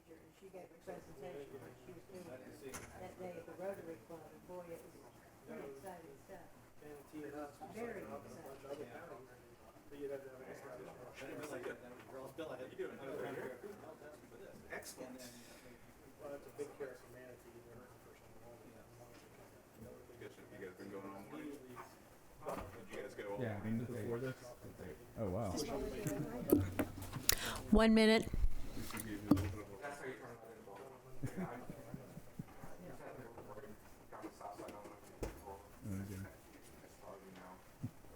teacher, and she gave a presentation when she was doing that day at the Rotary Club, and boy, it was pretty exciting stuff. Very exciting. Excellent. Well, that's a big care for manatee. They're hurting for some long You guys been going on morning? Did you guys go all Yeah, I mean, before this. Oh, wow. 1 minute. That's how you turn that into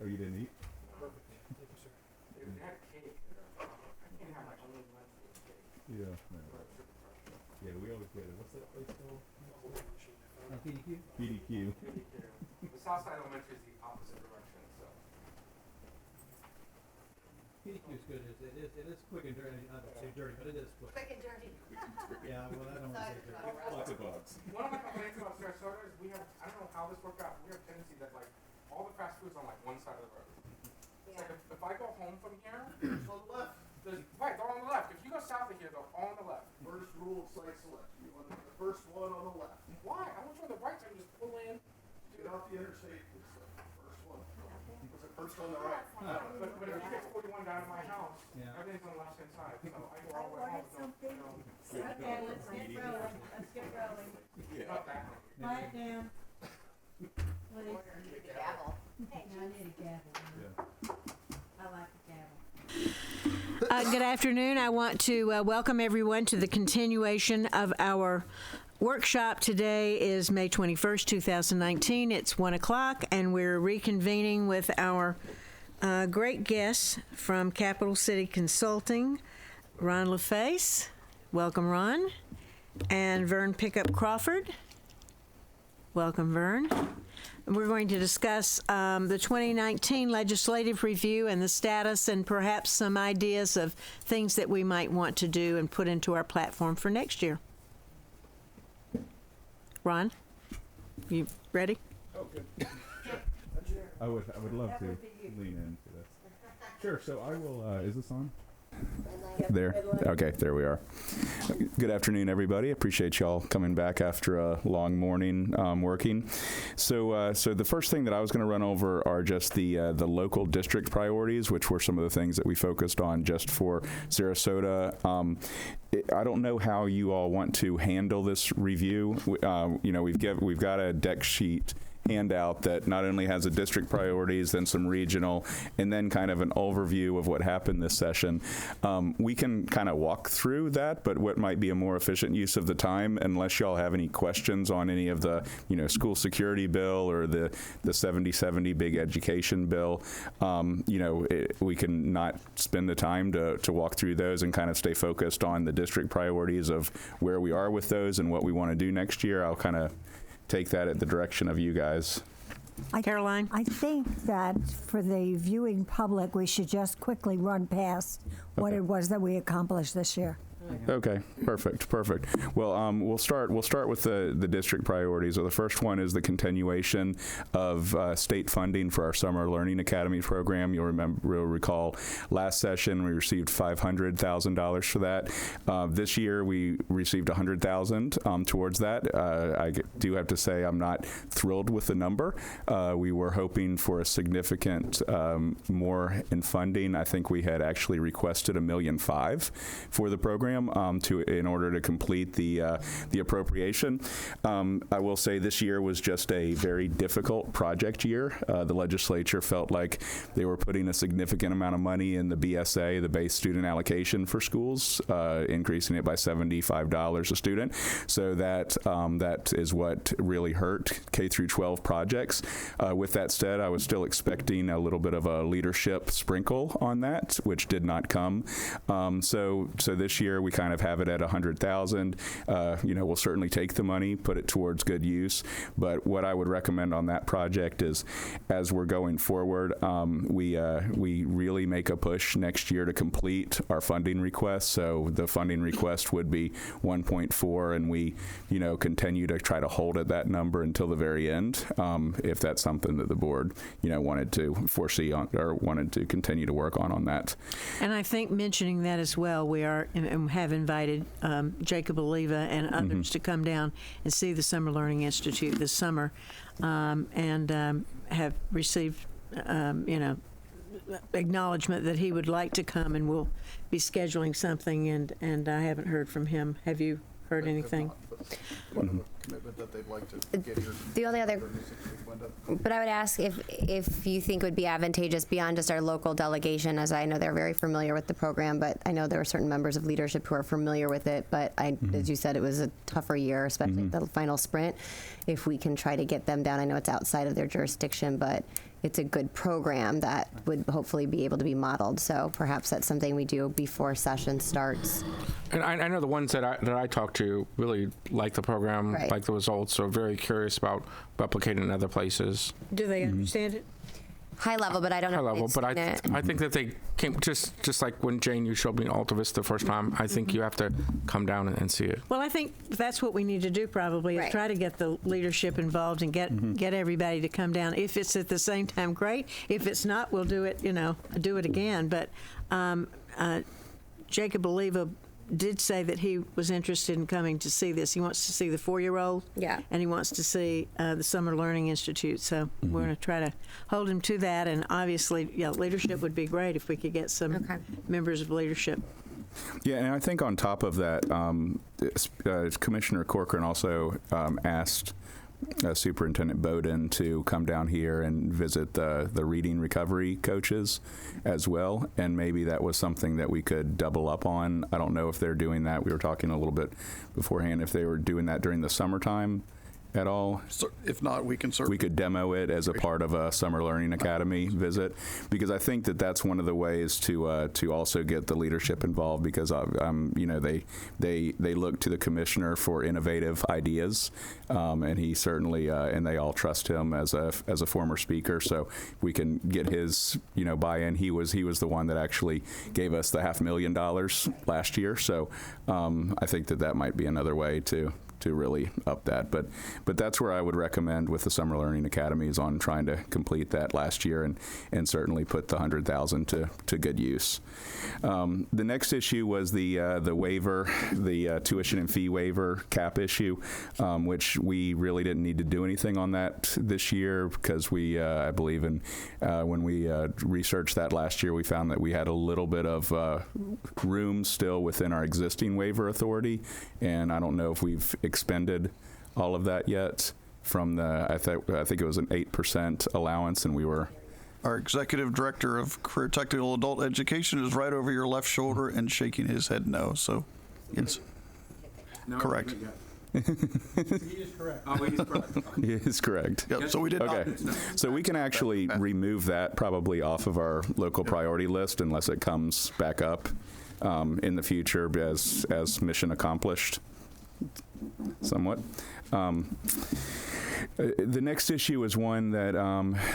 Oh, you didn't eat? Yeah. No. Yeah, we always get it. What's that place called? PDQ? PDQ. The South Side Elementary is the opposite direction, so. PDQ is good. It is quick and dirty. Not too dirty, but it is quick. Quick and dirty. Yeah, well, I don't want to say dirty. Lots of bugs. One of my complaints about Sarasota is we have, I don't know how this worked out, but we have a tendency that like all the fast food's on like one side of the road. It's like if I go home from here, On the left. right, they're on the left. If you go south of here, they're all on the left. First rule of site selection. You want the first one on the left. Why? I want you on the right so I can just pull in. Get off the interstate. It's the first one. It's the first on the right. But if you get 41 down to my house, Yeah. everything's on the left hand side. So I go all the way home. So, you know, Okay, let's get rolling, let's get rolling. not that one. Quiet down. Please. Gavel. Hey, I need a gavel. Yeah. I like a gavel. Good afternoon. I want to welcome everyone to the continuation of our workshop. Today is May 21st, 2019. It's 1 o'clock, and we're reconvening with our great guests from Capital City Consulting, Ron LaFace. Welcome, Ron. And Vern Pickup Crawford. Welcome, Vern. We're going to discuss the 2019 legislative review and the status and perhaps some ideas of things that we might want to do and put into our platform for next year. Ron, you ready? Oh, good. I would love to lean into this. Sure. So I will. Is this on? There. Okay, there we are. Good afternoon, everybody. Appreciate y'all coming back after a long morning working. So the first thing that I was going to run over are just the local district priorities, which were some of the things that we focused on just for Sarasota. I don't know how you all want to handle this review. We've got a deck sheet handout that not only has a district priorities, then some regional, and then kind of an overview of what happened this session. We can kind of walk through that, but what might be a more efficient use of the time, unless y'all have any questions on any of the, school security bill or the 7070 big education bill, we can not spend the time to walk through those and kind of stay focused on the district priorities of where we are with those and what we want to do next year. I'll kind of take that at the direction of you guys. Caroline? I think that for the viewing public, we should just quickly run past what it was that we accomplished this year. Okay, perfect. Well, we'll start with the district priorities. So the first one is the continuation of state funding for our Summer Learning Academy program. You'll recall last session we received $500,000 for that. This year we received $100,000 towards that. I do have to say I'm not thrilled with the number. We were hoping for a significant more in funding. I think we had actually requested $1.5 million for the program. In order to complete the appropriation. I will say this year was just a very difficult project year. The legislature felt like they were putting a significant amount of money in the BSA, the base student allocation for schools, increasing it by $75 a student. So that is what really hurt K through 12 projects. With that said, I was still expecting a little bit of a leadership sprinkle on that, which did not come. So this year we kind of have it at $100,000. We'll certainly take the money, put it towards good use. But what I would recommend on that project is, as we're going forward, we really make a push next year to complete our funding request. So the funding request would be 1.4, and we, continue to try to hold at that number until the very end, if that's something that the board, wanted to foresee on or wanted to continue to work on that. And I think mentioning that as well, we are and have invited Jacob Oliva and others to come down and see the Summer Learning Institute this summer, and have received, acknowledgement that he would like to come, and we'll be scheduling something. And I haven't heard from him. Have you heard anything? Commitment that they'd like to get here. The only other, but I would ask if you think it would be advantageous beyond just our local delegation, as I know they're very familiar with the program, but I know there are certain members of leadership who are familiar with it, but as you said, it was a tougher year, especially the final sprint. If we can try to get them down, I know it's outside of their jurisdiction, but it's a good program that would hopefully be able to be modeled. So perhaps that's something we do before session starts. And I know the ones that I talked to really like the program, Right. like the results, so very curious about replicating in other places. Do they understand it? High level, but I don't know. High if level, they've but seen it. I think that they came just like when Jane, you showed me Alta Vista the first time. I think you have to come down and see it. Well, I think that's what we need to do probably, is Right. try to get the leadership involved and get everybody to come down. If it's at the same time, great. If it's not, we'll do it, do it again. But Jacob Oliva did say that he was interested in coming to see this. He wants to see the 4-year-old. Yeah. And he wants to see the Summer Learning Institute. So we're going to try to hold him to that. And obviously, leadership would be great if we could get some Okay. members of leadership. Yeah, and I think on top of that, Commissioner Corcoran also asked Superintendent Bowden to come down here and visit the reading recovery coaches as well, and maybe that was something that we could double up on. I don't know if they're doing that. We were talking a little bit beforehand if they were doing that during the summertime at all. So if not, we can certainly. We could demo it as a part of a Summer Learning Academy visit, because I think that that's one of the ways to also get the leadership involved, because they look to the commissioner for innovative ideas, and he certainly and they all trust him as a former speaker, so we can get his buy-in. He was the one that actually gave us the $500,000 last year, so I think that might be another way to really up that. But that's where I would recommend with the Summer Learning Academies on trying to complete that last year and certainly put the $100,000 to good use. The next issue was the waiver, the tuition and fee waiver cap issue, which we really didn't need to do anything on that this year, because we, I believe when we researched that last year, we found that we had a little bit of room still within our existing waiver authority, and I don't know if we've expended all of that yet from the, I think it was an 8% allowance, and we were. Our executive director of career technical adult education is right over your left shoulder and shaking his head no. So, yes, correct. He is correct. Oh, he's correct. He is correct. Yep. So we did Okay, not. so we can actually remove that probably off of our local priority list unless it comes back up in the future as mission accomplished, somewhat. The next issue is one that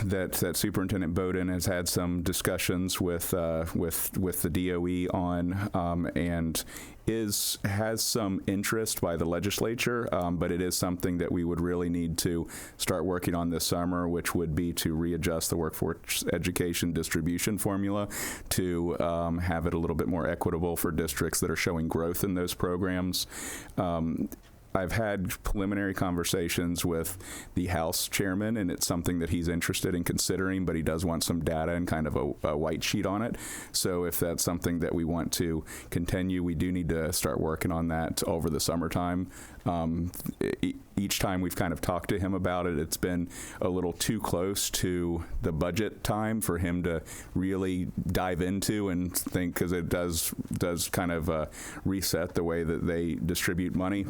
that Superintendent Bowden has had some discussions with the DOE on, and has some interest by the legislature, but it is something that we would really need to start working on this summer, which would be to readjust the workforce education distribution formula to have it a little bit more equitable for districts that are showing growth in those programs. I've had preliminary conversations with the House chairman, and it's something that he's interested in considering, but he does want some data and kind of a white sheet on it. So if that's something that we want to continue, we do need to start working on that over the summertime. Each time we've kind of talked to him about it, it's been a little too close to the budget time for him to really dive into and think, because it does kind of reset the way that they distribute money.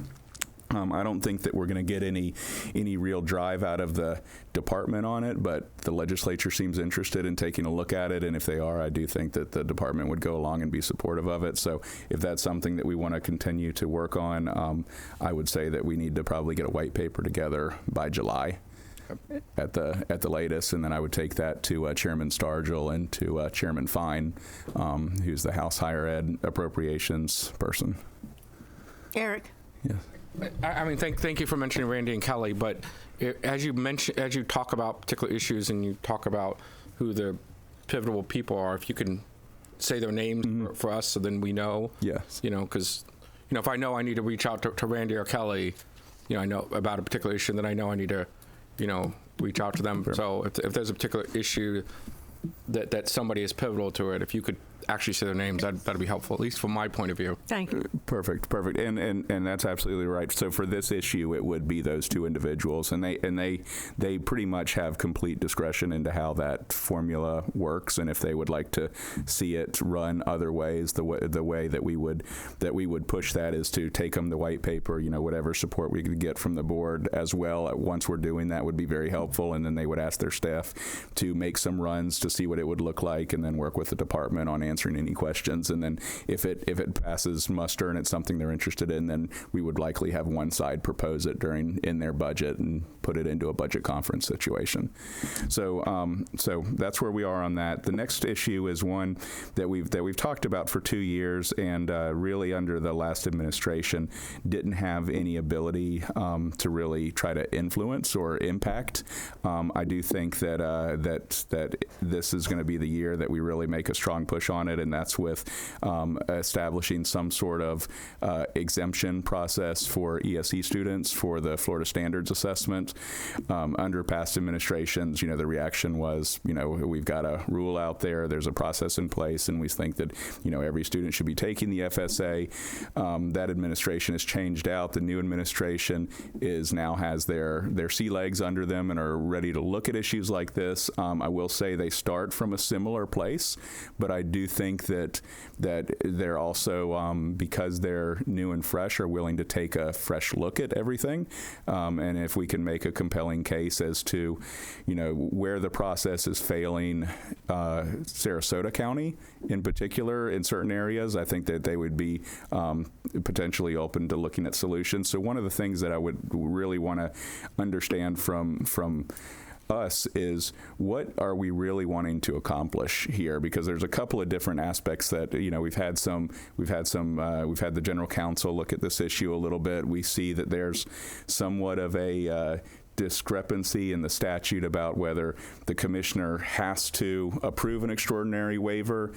I don't think that we're going to get any real drive out of the department on it, but the legislature seems interested in taking a look at it, and if they are, I do think that the department would go along and be supportive of it. So if that's something that we want to continue to work on, I would say that we need to probably get a white paper together by July at the latest, and then I would take that to Chairman Stargell and to Chairman Fine, who's the House Higher Ed Appropriations person. Eric? Yes. I mean, thank you for mentioning Randy and Kelly, but as you talk about particular issues and you talk about who the pivotal people are, if you can say their names for us, so then we know. Yes. Because if I know I need to reach out to Randy or Kelly, I know about a particular issue, then I know I need to, reach out to them. Sure. So if there's a particular issue that somebody is pivotal to it, if you could actually say their names, that'd be helpful, at least from my point of view. Thank you. Perfect. And that's absolutely right. So for this issue, it would be those two individuals, and they pretty much have complete discretion into how that formula works, and if they would like to see it run other ways, the way that we would push that is to take them the white paper, whatever support we could get from the board as well. Once we're doing that would be very helpful, and then they would ask their staff to make some runs to see what it would look like, and then work with the department on answering any questions. And then if it passes muster and it's something they're interested in, then we would likely have one side propose it in their budget and put it into a budget conference situation. So that's where we are on that. The next issue is one that we've talked about for 2 years, and really under the last administration didn't have any ability to really try to influence or impact. I do think that this is going to be the year that we really make a strong push on it, and that's with establishing some sort of exemption process for ESE students for the Florida Standards Assessment. Under past administrations, the reaction was, we've got a rule out there, there's a process in place, and we think that, every student should be taking the FSA. That administration has changed out. The new administration now has their sea legs under them and are ready to look at issues like this. I will say they start from a similar place, but I do think that they're also, because they're new and fresh, are willing to take a fresh look at everything. And if we can make a compelling case as to, where the process is failing Sarasota County in particular in certain areas, I think that they would be potentially open to looking at solutions. So one of the things that I would really want to understand from us is, what are we really wanting to accomplish here? Because there's a couple of different aspects that we've had the general counsel look at this issue a little bit. We see that there's somewhat of a discrepancy in the statute about whether the commissioner has to approve an extraordinary waiver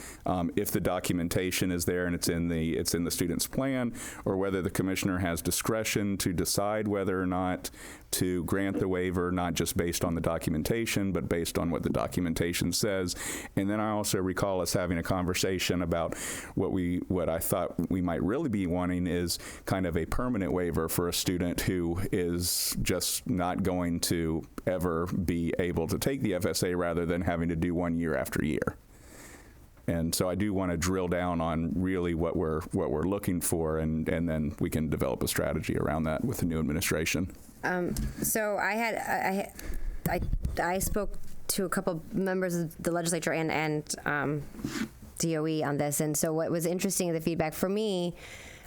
if the documentation is there and it's in the student's plan, or whether the commissioner has discretion to decide whether or not to grant the waiver, not just based on the documentation, but based on what the documentation says. And then I also recall us having a conversation about what I thought we might really be wanting is kind of a permanent waiver for a student who is just not going to ever be able to take the FSA, rather than having to do one year after year. And so I do want to drill down on really what we're looking for, and then we can develop a strategy around that with the new administration. So I spoke to a couple members of the legislature and DOE on this, and so what was interesting in the feedback for me,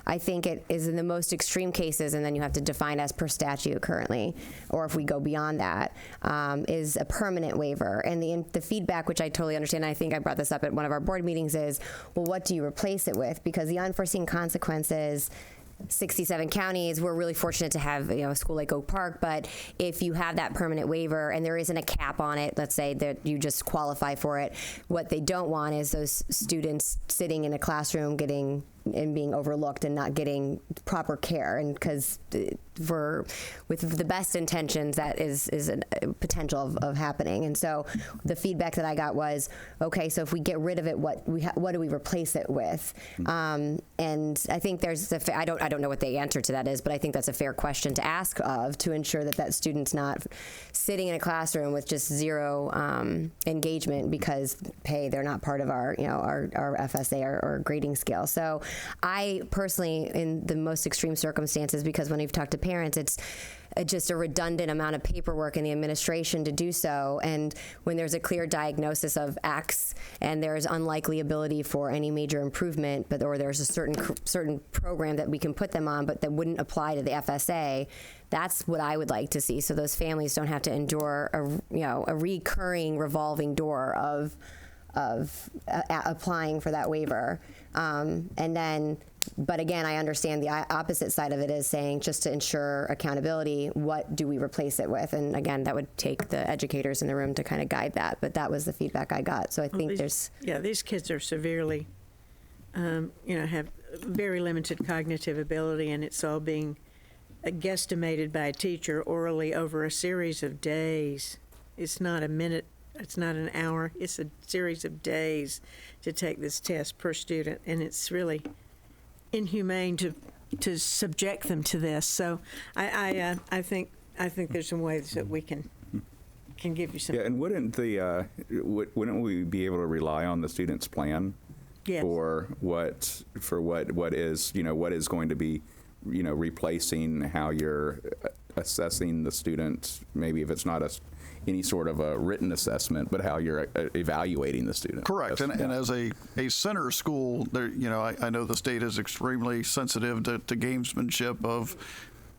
I think it is in the most extreme cases, and then you have to define as per statute currently, or if we go beyond that, is a permanent waiver. And the feedback, which I totally understand, I think I brought this up at one of our board meetings, is, well, what do you replace it with? Because the unforeseen consequences, 67 counties, we're really fortunate to have a school like Oak Park, but if you have that permanent waiver and there isn't a cap on it, let's say that you just qualify for it, what they don't want is those students sitting in a classroom and being overlooked and not getting proper care, and because with the best intentions, that is a potential of happening. And so the feedback that I got was, okay, so if we get rid of it, what do we replace it with? And I think there's I don't know what the answer to that is, but I think that's a fair question to ask to ensure that student's not sitting in a classroom with just zero engagement because, hey, they're not part of our FSA or grading scale. So I personally, in the most extreme circumstances, because when we've talked to parents, it's just a redundant amount of paperwork in the administration to do so. And when there's a clear diagnosis of X and there's unlikely ability for any major improvement, or there's a certain program that we can put them on, but that wouldn't apply to the FSA, that's what I would like to see. So those families don't have to endure a recurring revolving door of applying for that waiver. And then But again, I understand the opposite side of it is saying, just to ensure accountability, what do we replace it with? And again, that would take the educators in the room to kind of guide that. But that was the feedback I got. So I think these kids are severely, have very limited cognitive ability, and it's all being guesstimated by a teacher orally over a series of days. It's not a minute, it's not an hour, it's a series of days to take this test per student, and it's really inhumane to subject them to this. So I think there's some ways that we can give you some. Yeah, and wouldn't we be able to rely on the student's plan? Yes. For what is going to be, replacing how you're assessing the student, maybe if it's not any sort of a written assessment, but how you're evaluating the student. Correct. And as a center school, there, I know the state is extremely sensitive to gamesmanship of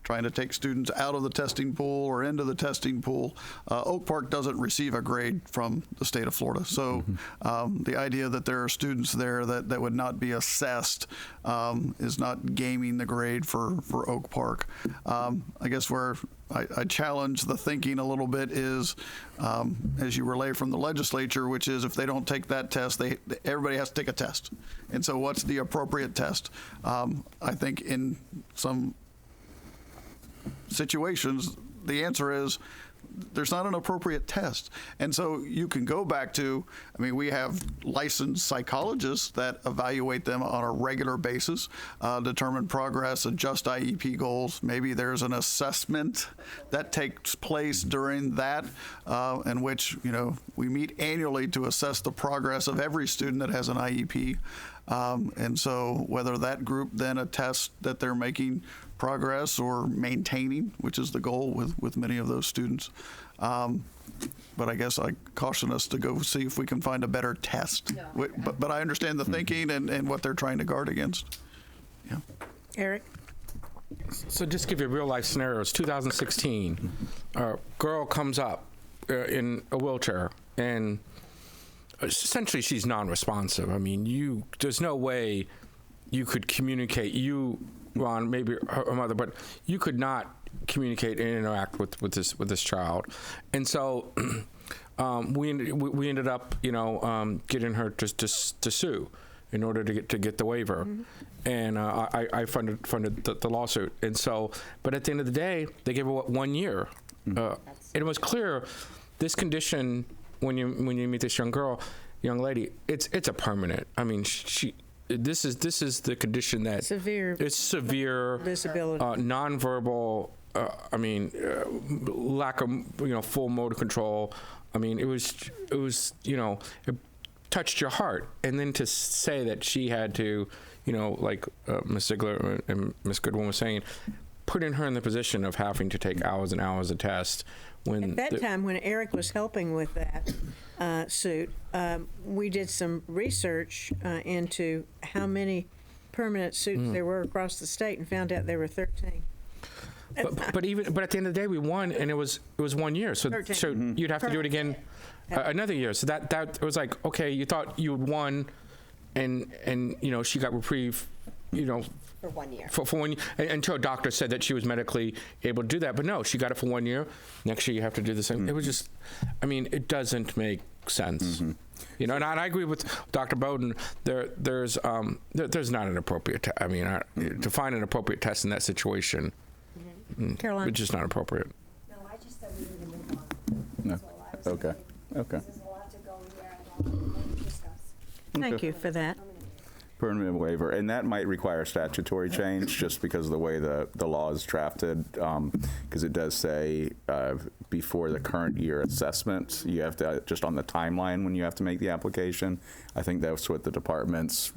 trying to take students out of the testing pool or into the testing pool. Oak Park doesn't receive a grade from the state of Florida. So the idea that there are students there that would not be assessed is not gaming the grade for Oak Park. I guess where I challenge the thinking a little bit is, as you relay from the legislature, which is if they don't take that test, everybody has to take a test. And so what's the appropriate test? I think in some situations, the answer is there's not an appropriate test. And so you can go back to, we have licensed psychologists that evaluate them on a regular basis, determine progress, adjust IEP goals. Maybe there's an assessment that takes place during that, in which, we meet annually to assess the progress of every student that has an IEP. And so whether that group then attests that they're making progress or maintaining, which is the goal with many of those students. But I guess I caution us to go see if we can find a better test. No. But I understand the thinking and what they're trying to guard against. Yeah. Eric? So just give you a real life scenario. It's 2016. A girl comes up in a wheelchair, and essentially she's non-responsive. There's no way you could communicate. Ron, maybe her mother, but you could not communicate and interact with this child, and so we ended up getting her to sue in order to get the waiver, and I funded the lawsuit, and so but at the end of the day they gave her 1 year, and it was clear this condition when you meet this young lady, it's a permanent. This is the condition that severe disability, nonverbal. Lack of full motor control. It was it touched your heart, and then to say that she had to, like Ms. Ziegler and Ms. Goodwin was saying, putting her in the position of having to take hours and hours of tests. At that time, when Eric was helping with that suit, we did some research into how many permanent suits there were across the state, and found out there were 13. But at the end of the day, we won, and it was 1 year. So you'd have to do it again another year. So that was like, okay, you thought you had won, and she got reprieve, for 1 year. For 1 year, until a doctor said that she was medically able to do that. But no, she got it for 1 year. Next year you have to do the same. It was just, it doesn't make sense. And I agree with Dr. Bowden. There's not an appropriate. To find an appropriate test in that situation, Caroline, it's just not appropriate. No, I just said we need to move on. No. That's all I was Okay. saying. Okay. There's a lot to go here and to discuss. thank you for that. Permanent waiver, and that might require statutory change just because of the way the law is drafted, because it does say before the current year assessment, you have to, just on the timeline when you have to make the application. I think that's what the department's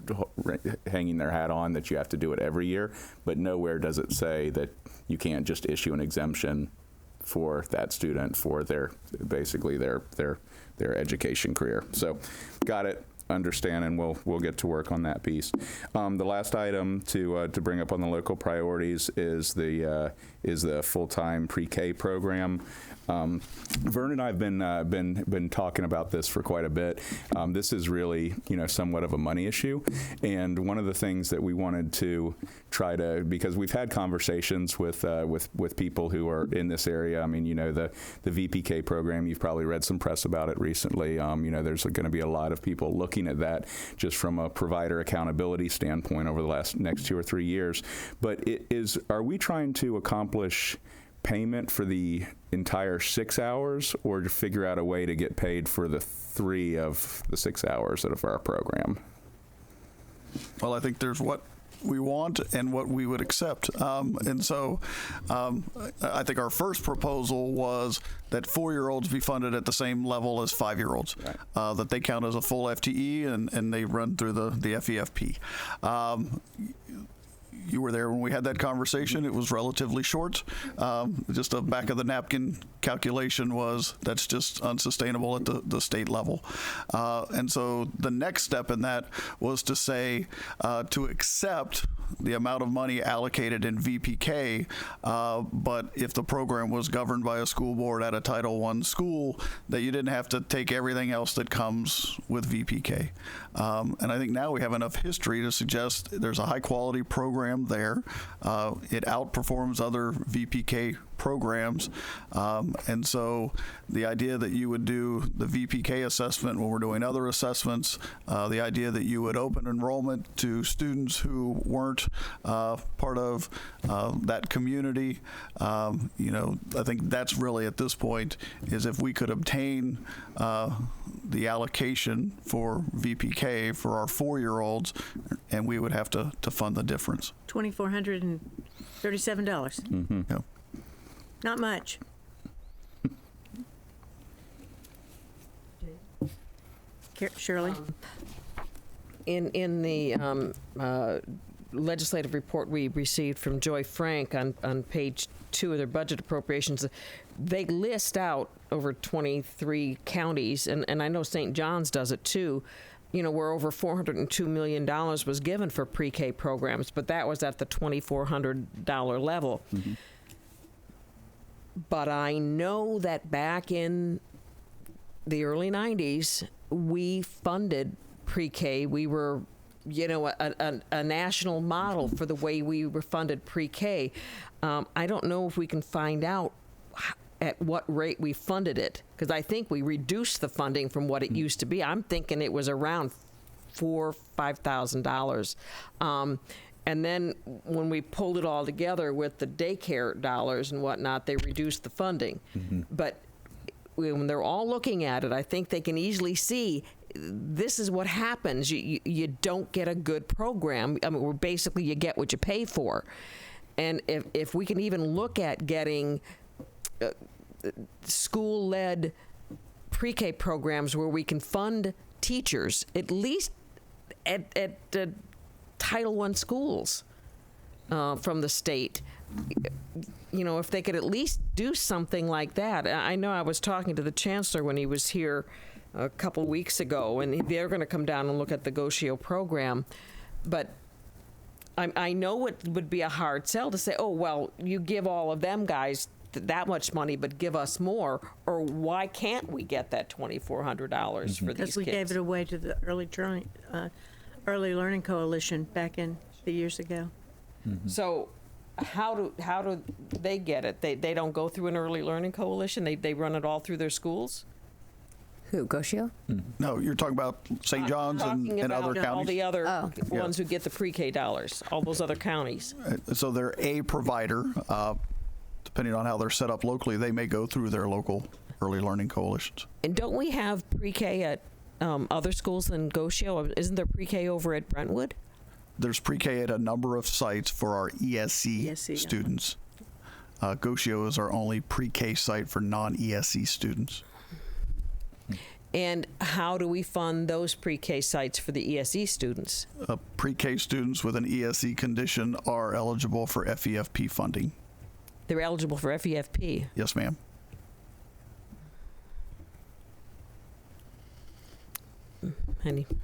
hanging their hat on, that you have to do it every year, but nowhere does it say that you can't just issue an exemption for that student for their basically their education career. So, got it. understand, and we'll get to work on that piece. The last item to bring up on the local priorities is the full-time pre-K program. Vern and I have been talking about this for quite a bit. This is really, somewhat of a money issue, and one of the things that we wanted to try to, because we've had conversations with people who are in this area. I mean, the VPK program. You've probably read some press about it recently. There's going to be a lot of people looking at that just from a provider accountability standpoint over the next 2 or 3 years. But are we trying to accomplish payment for the entire 6 hours, or to figure out a way to get paid for the 3 of the 6 hours of our program? Well, I think there's what we want and what we would accept. And so I think our first proposal was that 4-year-olds be funded at the same level as 5-year-olds, that they count as a full FTE and they run through the FEFP. You were there when we had that conversation. It was relatively short. Just a back of the napkin calculation was that's just unsustainable at the state level. And so the next step in that was to say to accept the amount of money allocated in VPK, but if the program was governed by a school board at a Title I school, that you didn't have to take everything else that comes with VPK. And I think now we have enough history to suggest there's a high quality program there. It outperforms other VPK programs. And so the idea that you would do the VPK assessment when we're doing other assessments, the idea that you would open enrollment to students who weren't part of that community, I think that's really at this point is if we could obtain the allocation for VPK for our 4-year-olds, and we would have to fund the difference. $2,437. Mm-hmm. Yeah. Not much. Shirley? In the legislative report we received from Joy Frank on page 2 of their budget appropriations, they list out over 23 counties, and I know St. John's does it too, where over $402 million was given for pre-K programs, but that was at the $2,400 level. Mm-hmm. But I know that back in the early 90s, we funded pre-K. We were, a national model for the way we were funded pre-K. I don't know if we can find out at what rate we funded it, because I think we reduced the funding from what it used to be. I'm thinking it was around $4,000 or $5,000. And then when we pulled it all together with the daycare dollars and whatnot, they reduced the funding. Mm-hmm. But when they're all looking at it, I think they can easily see this is what happens. You don't get a good program. I mean, basically you get what you pay for. And if we can even look at getting school-led pre-K programs where we can fund teachers, at least at Title I schools from the state, if they could at least do something like that. I know I was talking to the chancellor when he was here a couple weeks ago, and they're going to come down and look at the Goshio program. But I know it would be a hard sell to say, oh, well, you give all of them guys that much money, but give us more, or why can't we get that $2,400 for these kids? Because we gave it away to the Early Learning Coalition back in the years ago. Mm-hmm. So how do they get it? They don't go through an Early Learning Coalition? They run it all through their schools? Who, Goshio? Mm-hmm. No, you're talking about St. John's and other counties? All the other ones who get the pre-K dollars, all those other counties. So they're a provider. Depending on how they're set up locally, they may go through their local early learning coalitions. And don't we have pre-K at other schools than Goshio? Isn't there pre-K over at Brentwood? There's pre-K at a number of sites for our ESC students. Goshio is our only pre-K site for non-ESC students. And how do we fund those pre-K sites for the ESE students? Pre-K students with an ESE condition are eligible for FEFP funding. They're eligible for FEFP? Yes, ma'am.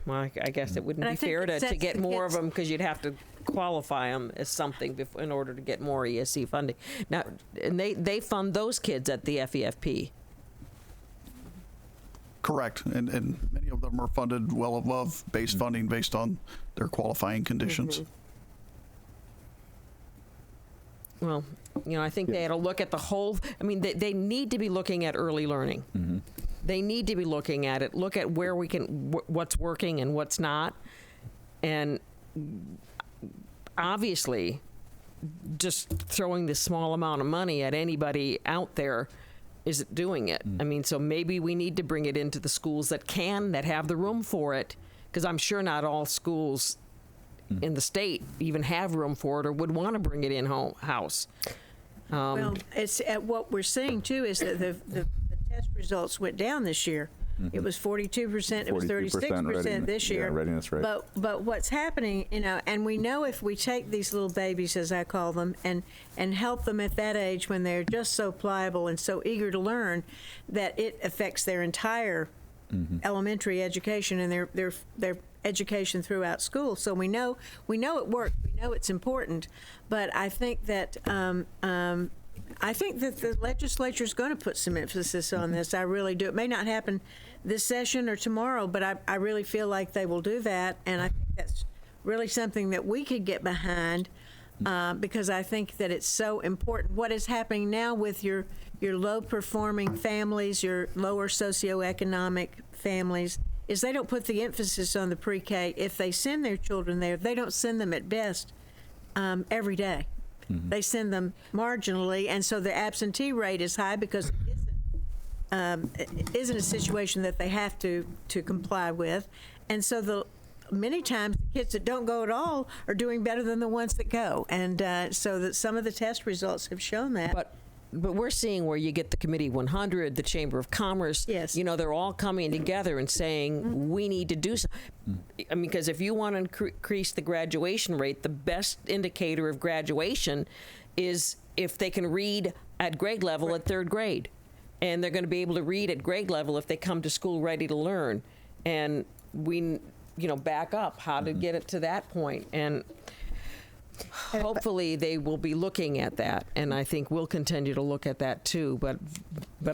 Well, I guess it wouldn't And I be think fair it to sets get the more of kids- them because you'd have to qualify them as something in order to get more ESC funding. Now, and they fund those kids at the FEFP. Correct. And many of them are funded well above base funding based on their qualifying conditions. Well, I think they had to look at the whole. I mean, they need to be looking at early learning. They need to be looking at it. Look at where we can, what's working and what's not, and obviously, just throwing this small amount of money at anybody out there isn't doing it. I mean, so maybe we need to bring it into the schools that have the room for it, because I'm sure not all schools in the state even have room for it or would want to bring it in house. Well, it's what we're seeing too is that the test results went down this year. It was 42%. It was 36% this year. Yeah, readiness rate. But what's happening, and we know if we take these little babies, as I call them, and help them at that age when they're just so pliable and so eager to learn, that it affects their entire elementary education and their education throughout school. So we know it works. We know it's important. But I think that the legislature is going to put some emphasis on this. I really do. It may not happen this session or tomorrow, but I really feel like they will do that. And I think that's really something that we could get behind because I think that it's so important. What is happening now with your low-performing families, your lower socioeconomic families, is they don't put the emphasis on the pre-K. If they send their children there, they don't send them at best every day. They send them marginally, and so the absentee rate is high because it isn't a situation that they have to comply with. And so many times the kids that don't go at all are doing better than the ones that go. And so that some of the test results have shown that. But we're seeing where you get the Committee 100, the Chamber of Commerce. Yes. They're all coming together and saying, we need to do something. I mean, because if you want to increase the graduation rate, the best indicator of graduation is if they can read at grade level at third grade. And they're going to be able to read at grade level if they come to school ready to learn. And we, back up how to get it to that point. And hopefully they will be looking at that, and I think we'll continue to look at that too. But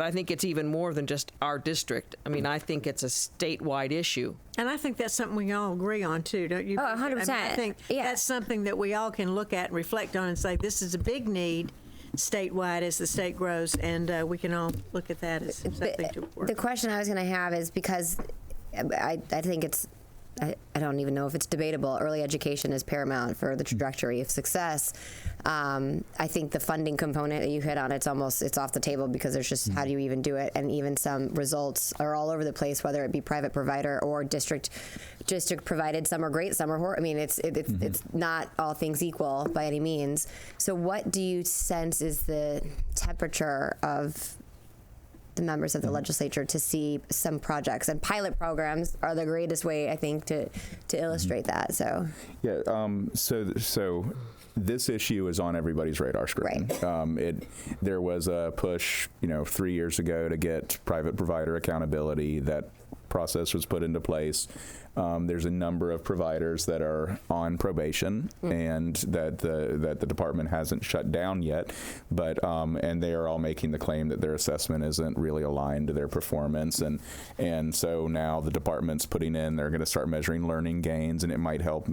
I think it's even more than just our district. I mean, I think it's a statewide issue. And I think that's something we can all agree on too, don't you? Oh, 100%. I think that's something that we all can look at and reflect on and say, this is a big need statewide as the state grows, and we can all look at that as something to work. The question I was going to have is because I think it's, I don't even know if it's debatable. Early education is paramount for the trajectory of success. I think the funding component that you hit on, it's off the table because there's just how do you even do it? And even some results are all over the place, whether it be private provider or district provided. Some are great, some are horrible. I mean, it's not all things equal by any means. So what do you sense is the temperature of the members of the legislature to see some projects, and pilot programs are the greatest way, I think, to illustrate that. So yeah, so this issue is on everybody's radar screen. Right. There was a push, 3 years ago to get private provider accountability. That process was put into place. There's a number of providers that are on probation, and that the department hasn't shut down yet, but and they are all making the claim that their assessment isn't really aligned to their performance, and so now the department's putting in, they're going to start measuring learning gains, and it might help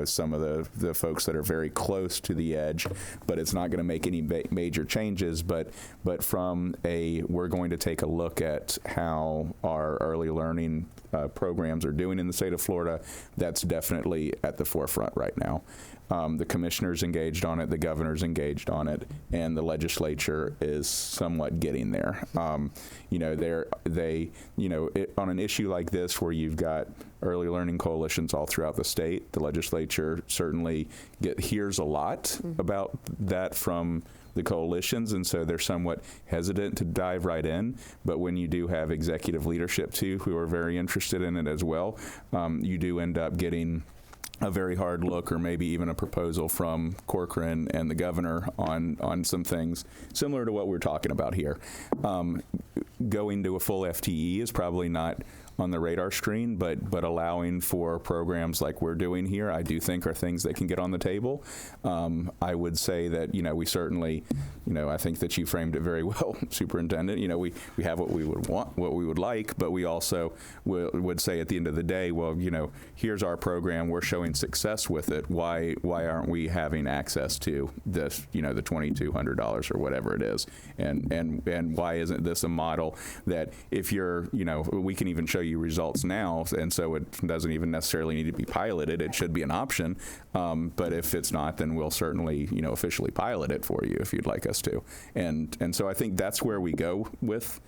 some of the folks that are very close to the edge, but it's not going to make any major changes. But from we're going to take a look at how our early learning programs are doing in the state of Florida. That's definitely at the forefront right now. The commissioner's engaged on it, the governor's engaged on it, and the legislature is somewhat getting there. On an issue like this where you've got early learning coalitions all throughout the state, the legislature certainly hears a lot about that from the coalitions, and so they're somewhat hesitant to dive right in. But when you do have executive leadership too, who are very interested in it as well, you do end up getting a very hard look, or maybe even a proposal from Corcoran and the governor on some things similar to what we're talking about here. Going to a full FTE is probably not on the radar screen, but allowing for programs like we're doing here, I do think are things that can get on the table. I would say that, we certainly, I think that you framed it very well, Superintendent. We have what we would want, what we would like, but we also would say at the end of the day, well, here's our program, we're showing success with it. Why aren't we having access to this, the $2,200 or whatever it is? And why isn't this a model that if you're, we can even show you results now, and so it doesn't even necessarily need to be piloted. It should be an option, but if it's not, then we'll certainly, officially pilot it for you if you'd like us to. And so I think that's where we go with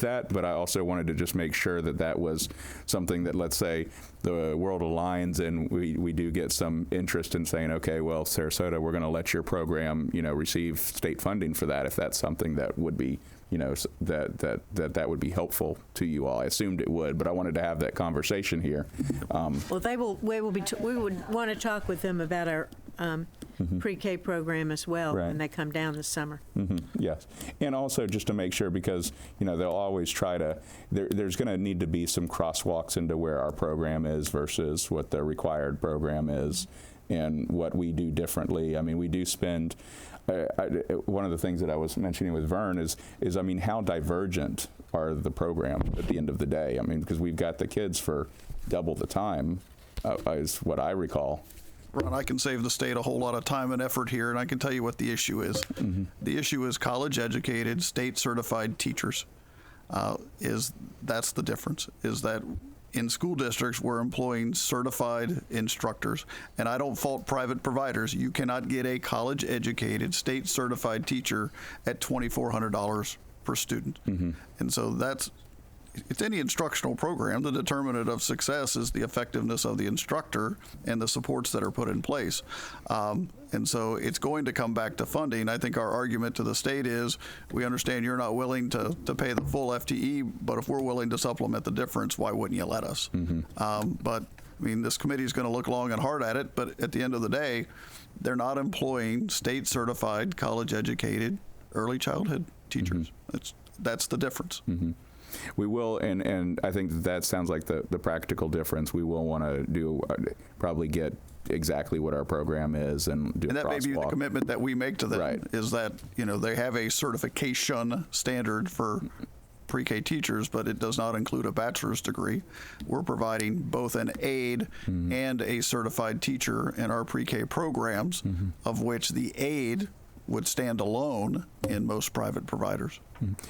that, but I also wanted to just make sure that that was something that, let's say, the world aligns and we do get some interest in saying, okay, well, Sarasota, we're going to let your program, receive state funding for that, if that's something that would be, that would be helpful to you all. I assumed it would, but I wanted to have that conversation here. Well, we would want to talk with them about our pre-K program as well when they come down this summer. Yes, and also just to make sure, because they'll always try to. There's going to need to be some crosswalks into where our program is versus what the required program is, and what we do differently. I mean, we do spend. One of the things that I was mentioning with Vern is how divergent are the programs at the end of the day? I mean, because we've got the kids for double the time, is what I recall. Ron, I can save the state a whole lot of time and effort here, and I can tell you what the issue is. The issue is college-educated, state-certified teachers. That's the difference, is that in school districts, we're employing certified instructors, and I don't fault private providers. You cannot get a college-educated, state-certified teacher at $2,400 per student. And so it's any instructional program. The determinant of success is the effectiveness of the instructor and the supports that are put in place. And so it's going to come back to funding. I think our argument to the state is, we understand you're not willing to pay the full FTE, but if we're willing to supplement the difference, why wouldn't you let us? But I mean, this committee is going to look long and hard at it, but at the end of the day, they're not employing state-certified, college-educated early childhood teachers. That's the difference. We will, and I think that sounds like the practical difference. We will want to do probably get exactly what our program is and do. And that may be the commitment that we make to them, is that they have a certification standard for pre-K teachers, but it does not include a bachelor's degree. We're providing both an aide and a certified teacher in our pre-K programs, of which the aide would stand alone in most private providers.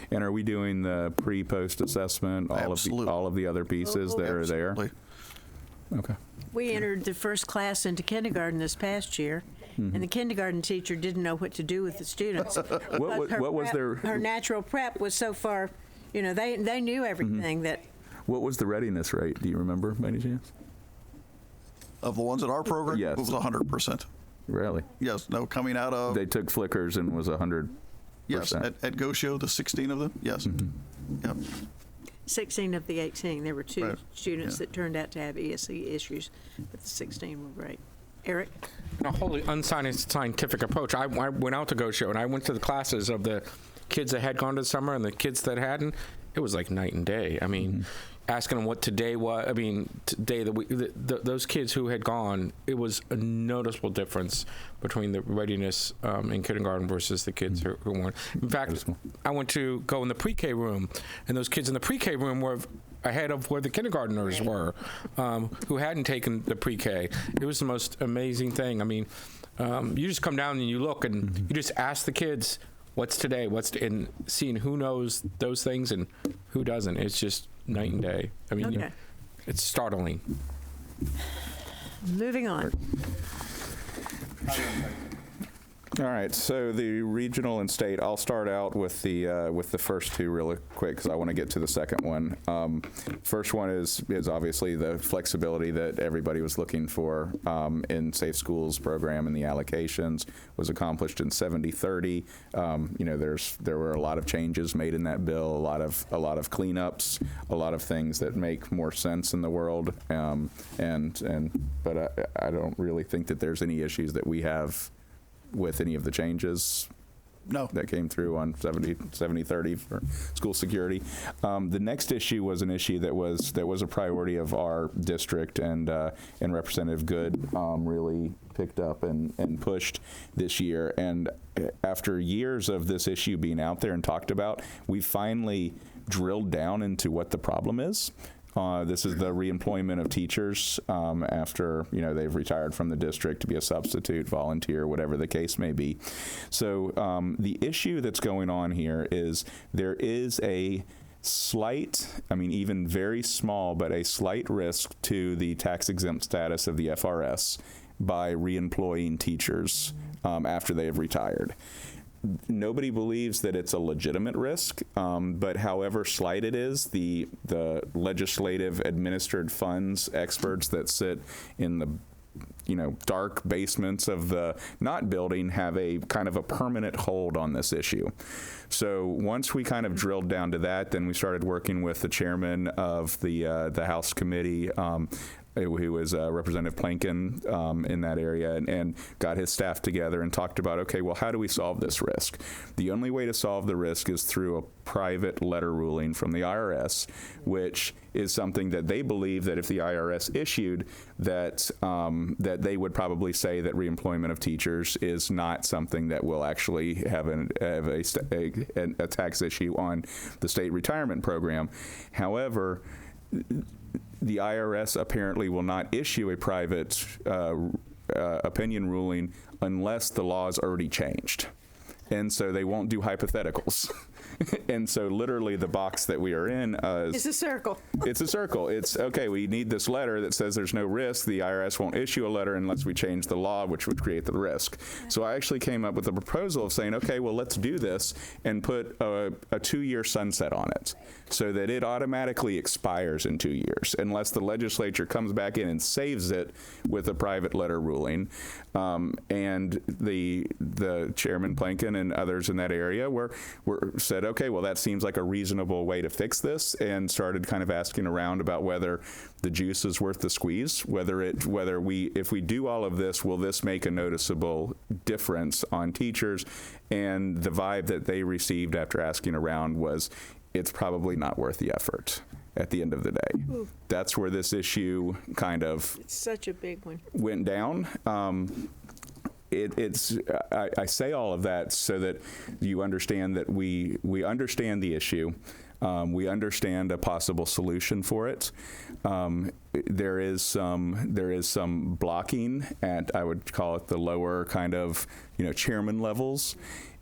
And are we doing the pre-post assessment, all of the other pieces that are there? Okay. We entered the first class into kindergarten this past year, and the kindergarten teacher didn't know what to do with the students. What was their? Her natural prep was so far, they knew everything that. What was the readiness rate? Do you remember by any chance? Of the ones in our program? Yes. It was 100%. Really? Yes. No, coming out of. They took flickers and was 100%. Yes. At GoShow, the 16 of them. Yes. Yep. 16 of the 18. There were two students that turned out to have ESE issues, but the 16 were great. Eric? A wholly unscientific approach. I went out to GoShow, and I went to the classes of the kids that had gone to the summer and the kids that hadn't. It was like night and day. I mean, asking them what today was. I mean, today those kids who had gone, it was a noticeable difference between the readiness in kindergarten versus the kids who weren't. In fact, I went to go in the pre-K room, and those kids in the pre-K room were ahead of where the kindergartners were, who hadn't taken the pre-K. It was the most amazing thing. I mean, you just come down and you look, and you just ask the kids, what's today? And seeing who knows those things and who doesn't. It's just night and day. I mean, it's startling. Moving on. All right, so the regional and state, I'll start out with the first two really quick because I want to get to the second one. First one is obviously the flexibility that everybody was looking for in Safe Schools program, and the allocations was accomplished in 70-30. There were a lot of changes made in that bill, a lot of cleanups, a lot of things that make more sense in the world, but I don't really think that there's any issues that we have with any of the changes No. that came through on 70/30 for school security. The next issue was an issue that was a priority of our district, and Representative Good really picked up and pushed this year. And after years of this issue being out there and talked about, we finally drilled down into what the problem is. This is the reemployment of teachers after they've retired from the district to be a substitute, volunteer, whatever the case may be. So the issue that's going on here is there is a slight, even very small, but a slight risk to the tax-exempt status of the FRS by reemploying teachers after they have retired. Nobody believes that it's a legitimate risk, but however slight it is, the legislative administered funds experts that sit in the dark basements of the not building have a kind of a permanent hold on this issue. So once we kind of drilled down to that, then we started working with the chairman of the House committee, who was Representative Plankin in that area, and got his staff together and talked about, okay, well, how do we solve this risk? The only way to solve the risk is through a private letter ruling from the IRS, which is something that they believe that if the IRS issued, that they would probably say that reemployment of teachers is not something that will actually have a tax issue on the state retirement program. However, the IRS apparently will not issue a private opinion ruling unless the law's already changed. And so they won't do hypotheticals. And so literally the box that we are in It's a circle. It's a circle. It's, okay, we need this letter that says there's no risk. The IRS won't issue a letter unless we change the law, which would create the risk. So I actually came up with a proposal of saying, okay, well, let's do this and put a 2-year sunset on it so that it automatically expires in 2 years unless the legislature comes back in and saves it with a private letter ruling. And the Chairman Plankin and others in that area said, okay, well, that seems like a reasonable way to fix this, and started kind of asking around about whether the juice is worth the squeeze, if we do all of this, will this make a noticeable difference on teachers? And the vibe that they received after asking around was, it's probably not worth the effort at the end of the day. Ooh. That's where this issue kind of It's such a big one. went down. I say all of that so that you understand that we understand the issue. We understand a possible solution for it. There is some blocking at, I would call it, the lower kind of chairman levels.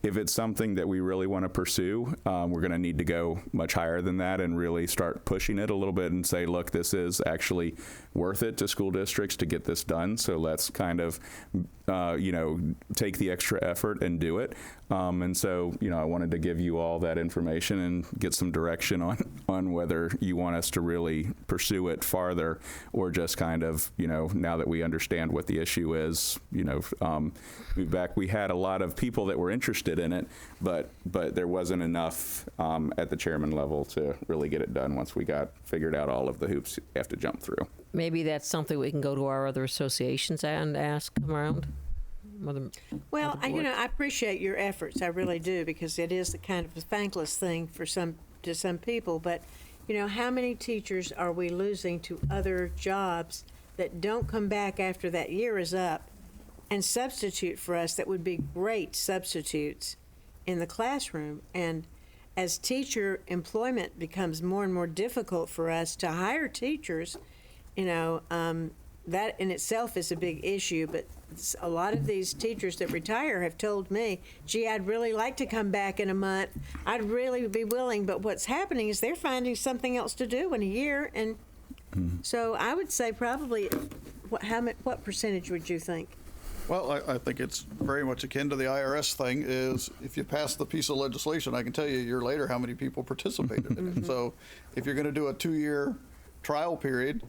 If it's something that we really want to pursue, we're going to need to go much higher than that and really start pushing it a little bit and say, look, this is actually worth it to school districts to get this done. So let's kind of, take the extra effort and do it. And so, I wanted to give you all that information and get some direction on whether you want us to really pursue it farther, or just kind of, now that we understand what the issue is, move back. We had a lot of people that were interested in it, but there wasn't enough at the chairman level to really get it done once we got figured out all of the hoops you have to jump through. Maybe that's something we can go to our other associations and ask them around. Well, I appreciate your efforts. I really do, because it is the kind of a thankless thing to some people. But, how many teachers are we losing to other jobs that don't come back after that year is up and substitute for us that would be great substitutes in the classroom? And as teacher employment becomes more and more difficult for us to hire teachers, that in itself is a big issue. But a lot of these teachers that retire have told me, gee, I'd really like to come back in a month. I'd really be willing. But what's happening is they're finding something else to do in a year. And so I would say probably, what percentage would you think? Well, I think it's very much akin to the IRS thing. Is if you pass the piece of legislation, I can tell you a year later how many people participated in it. So if you're going to do a 2-year trial period,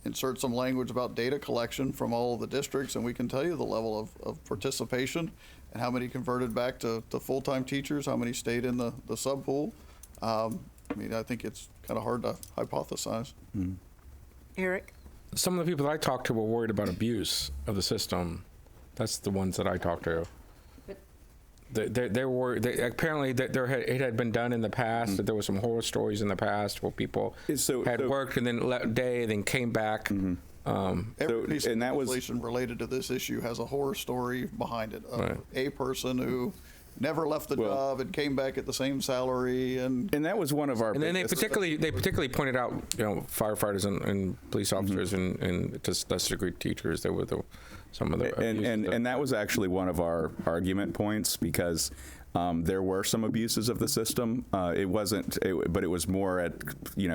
insert some language about data collection from all of the districts, and we can tell you the level of participation and how many converted back to full-time teachers, how many stayed in the sub-pool. I think it's kind of hard to hypothesize. Eric? Some of the people that I talked to were worried about abuse of the system. That's the ones that I talked to. Apparently it had been done in the past. That there were some horror stories in the past where people had worked and then left a day, then came back. Every piece of and that was- legislation related to this issue has a horror story behind it of Right. a person who never left the job and came back at the same salary, and that was one of our. And then they biggest- particularly pointed out, firefighters and police officers and to lesser degree teachers. There were some of the and that was actually one of our argument points because there were some abuses of the system. It wasn't, but it was more at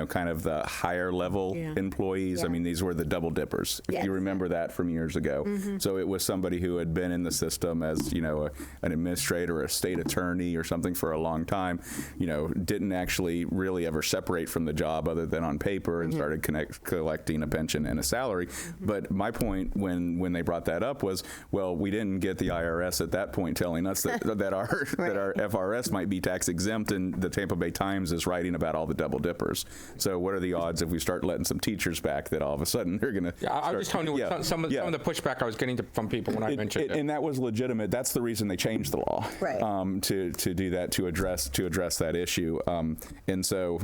kind of the higher level employees. Yeah. I mean, these were the double dippers, if you remember that from years ago. So it was somebody who had been in the system as an administrator, or a state attorney, or something for a long time. Didn't actually really ever separate from the job other than on paper, and started collecting a pension and a salary. But my point when they brought that up was, well, we didn't get the IRS at that point telling us that our that our FRS might be tax exempt, and the Tampa Bay Times is writing about all the double dippers. So what are the odds if we start letting some teachers back that all of a sudden they're going to? Yeah, I was just telling you some of the pushback I was getting from people when I mentioned it. And that was legitimate. That's the reason they changed the law, right? To do that, to address that issue. And so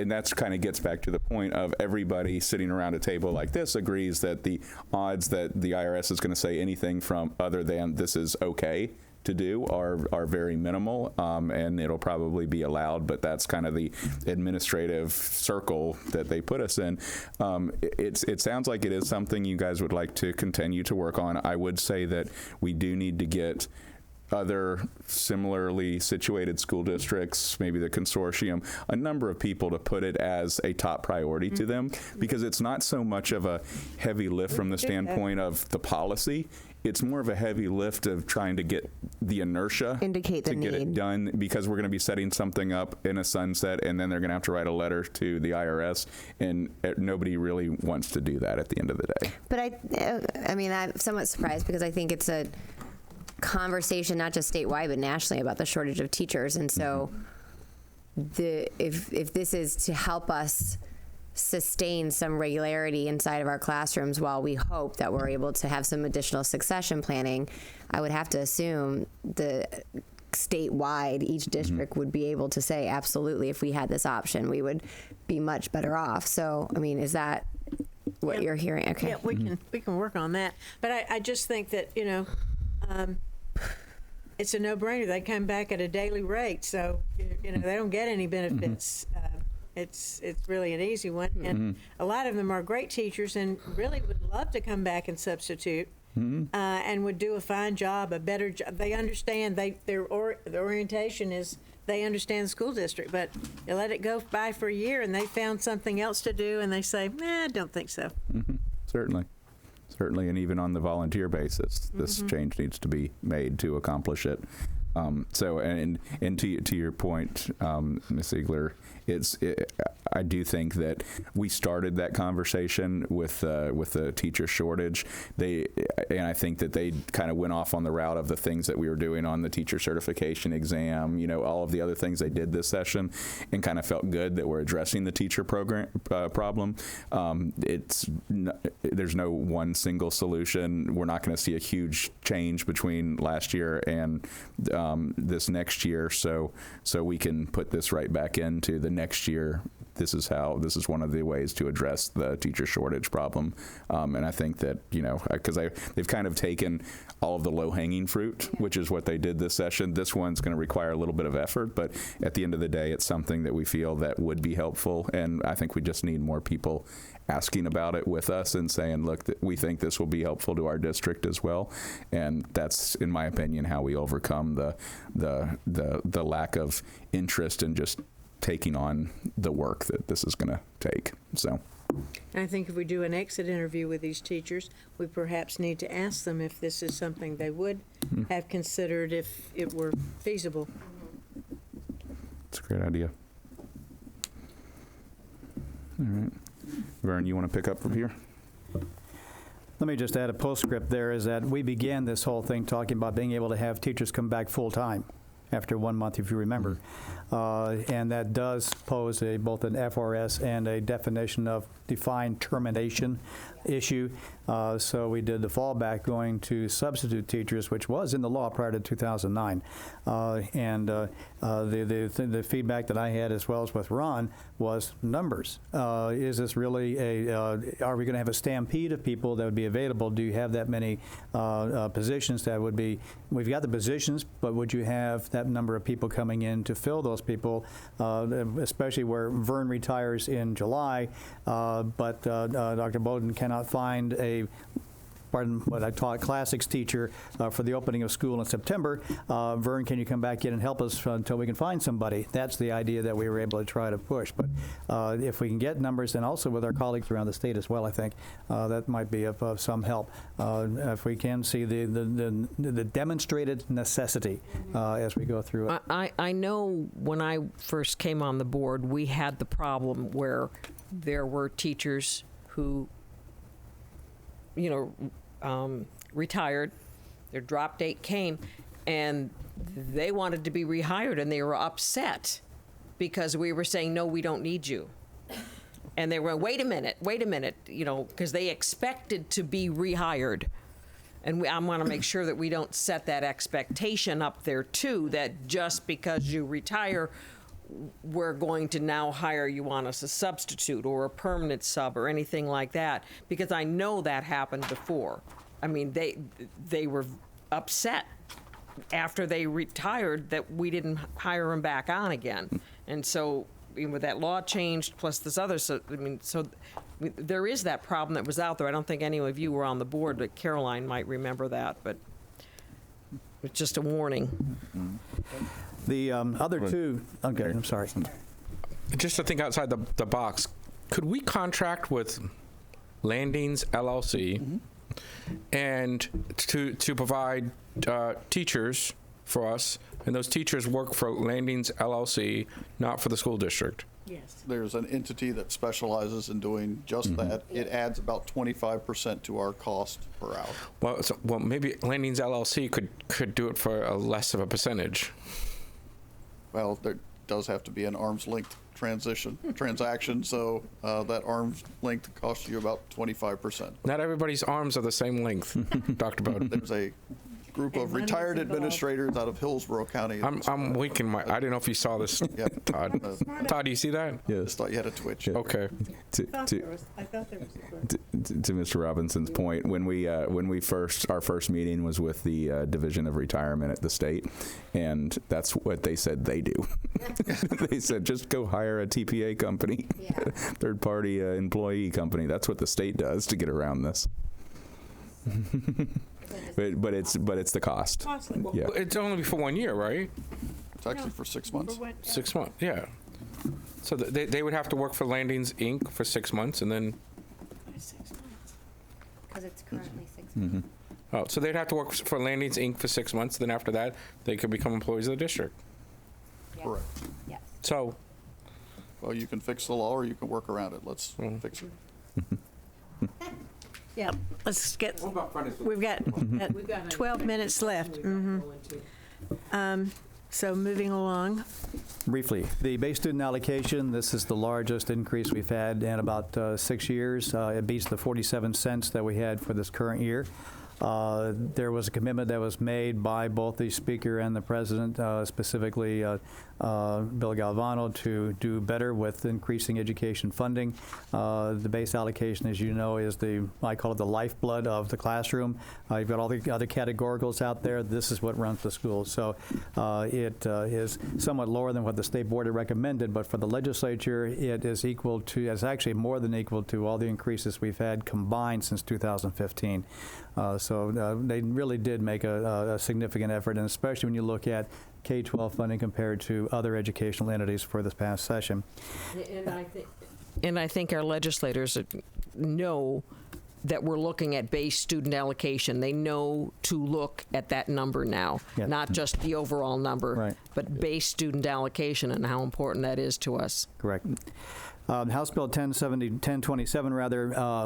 that's kind of gets back to the point of everybody sitting around a table like this agrees that the odds that the IRS is going to say anything from other than this is okay to do are very minimal, and it'll probably be allowed, but that's kind of the administrative circle that they put us in. It sounds like it is something you guys would like to continue to work on. I would say that we do need to get other similarly situated school districts, maybe the consortium, a number of people to put it as a top priority to them, because it's not so much of a heavy lift from the standpoint of the policy. It's more of a heavy lift of trying to get the inertia Indicate the to get it need. done, because we're going to be setting something up in a sunset, and then they're going to have to write a letter to the IRS, and nobody really wants to do that at the end of the day. But I'm somewhat surprised, because I think it's a conversation not just statewide but nationally about the shortage of teachers, and so if this is to help us sustain some regularity inside of our classrooms while we hope that we're able to have some additional succession planning, I would have to assume the statewide, each district would be able to say, absolutely, if we had this option, we would be much better off. So, I mean, is that what you're hearing? Okay. Yeah, we can work on that. But I just think that, it's a no-brainer. They come back at a daily rate, so, they don't get any benefits. It's really an easy one. And a lot of them are great teachers and really would love to come back and substitute. And would do a fine job, a better job. They understand. Their orientation is they understand the school district, but you let it go by for a year, and they found something else to do, and they say, I don't think so. Certainly, and even on the volunteer basis, this change needs to be made to accomplish it. So, and to your point, Ms. Ziegler, I do think that we started that conversation with the teacher shortage. And I think that they kind of went off on the route of the things that we were doing on the teacher certification exam, all of the other things they did this session, and kind of felt good that we're addressing the teacher problem. There's no one single solution. We're not going to see a huge change between last year and this next year, so we can put this right back into the next year. This is one of the ways to address the teacher shortage problem, and I think that because they've kind of taken all of the low-hanging fruit, which is what they did this session. This one's going to require a little bit of effort, but at the end of the day, it's something that we feel that would be helpful, and I think we just need more people asking about it with us and saying, look, we think this will be helpful to our district as well. And that's, in my opinion, how we overcome the lack of interest in just taking on the work that this is going to take. So, And I think if we do an exit interview with these teachers, we perhaps need to ask them if this is something they would have considered if it were feasible. It's a great idea. All right. Vern, you want to pick up from here? Let me just add a postscript there, is that we began this whole thing talking about being able to have teachers come back full-time after 1 month, if you remember. And that does pose both an FRS and a definition of defined termination. issue. So we did the fallback going to substitute teachers, which was in the law prior to 2009. The feedback that I had, as well as with Ron, was numbers. Is this really are we going to have a stampede of people that would be available? Do you have that many positions that would be, we've got the positions, but would you have that number of people coming in to fill those people, especially where Vern retires in July, but Dr. Bowden cannot find pardon what I taught, classics teacher for the opening of school in September. Vern, can you come back in and help us until we can find somebody? That's the idea that we were able to try to push. But if we can get numbers, and also with our colleagues around the state as well, I think that might be of some help. If we can see the demonstrated necessity as we go through it. I know when I first came on the board, we had the problem where there were teachers who retired, their drop date came, and they wanted to be rehired, and they were upset because we were saying, no, we don't need you. And they were, wait a minute, because they expected to be rehired. And I want to make sure that we don't set that expectation up there, too, that just because you retire, we're going to now hire you on as a substitute or a permanent sub or anything like that, because I know that happened before. I mean, they were upset after they retired that we didn't hire them back on again. And so with that law changed, plus this other, there is that problem that was out there. I don't think any of you were on the board, but Caroline might remember that, but it's just a warning. The other two, okay, I'm sorry. Just to think outside the box, could we contract with Landings LLC and to provide teachers for us, and those teachers work for Landings LLC, not for the school district? Yes. There's an entity that specializes in doing just that. It adds about 25% to our cost per hour. Well, maybe Landings LLC could do it for a less of a percentage. Well, there does have to be an arm's length transaction, so that arm's length costs you about 25%. Not everybody's arms are the same length, Dr. Bowden. There's a group of retired administrators out of Hillsborough County. I'm winking my. I don't know if you saw this, Todd. Todd, do you see that? I just thought you had a twitch. Okay. I thought there was a To Mr. Robinson's point, when we our first meeting was with the Division of Retirement at the state, and that's what they said they do. They said just go hire a TPA company, third party employee company. That's what the state does to get around this. But it's the cost. costly. Yeah. It's only for 1 year, right? It's actually for 6 months. 6 months, yeah. So they would have to work for Landings Inc. for 6 months, and then. 6 months. Because it's currently 6 months. Oh, so they'd have to work for Landings Inc. for 6 months. Then after that, they could become employees of the district. Yes. Correct. Yes. So, Well, you can fix the law or you can work around it. Let's fix it. Yeah, let's get, we've got 12 minutes left. So moving along. Briefly, the base student allocation, this is the largest increase we've had in about 6 years. It beats the 47 cents that we had for this current year. There was a commitment that was made by both the Speaker and the President, specifically Bill Galvano, to do better with increasing education funding. The base allocation, as you know, is I call it the lifeblood of the classroom. You've got all the other categoricals out there. This is what runs the school. So it is somewhat lower than what the State Board had recommended, but for the legislature, it is equal to, it's actually more than equal to all the increases we've had combined since 2015. So they really did make a significant effort, and especially when you look at K-12 funding compared to other educational entities for this past session. And I think our legislators know that we're looking at base student allocation. They know to look at that number now, not just the overall number, but base student allocation and how important that is to us. Correct. House Bill 1027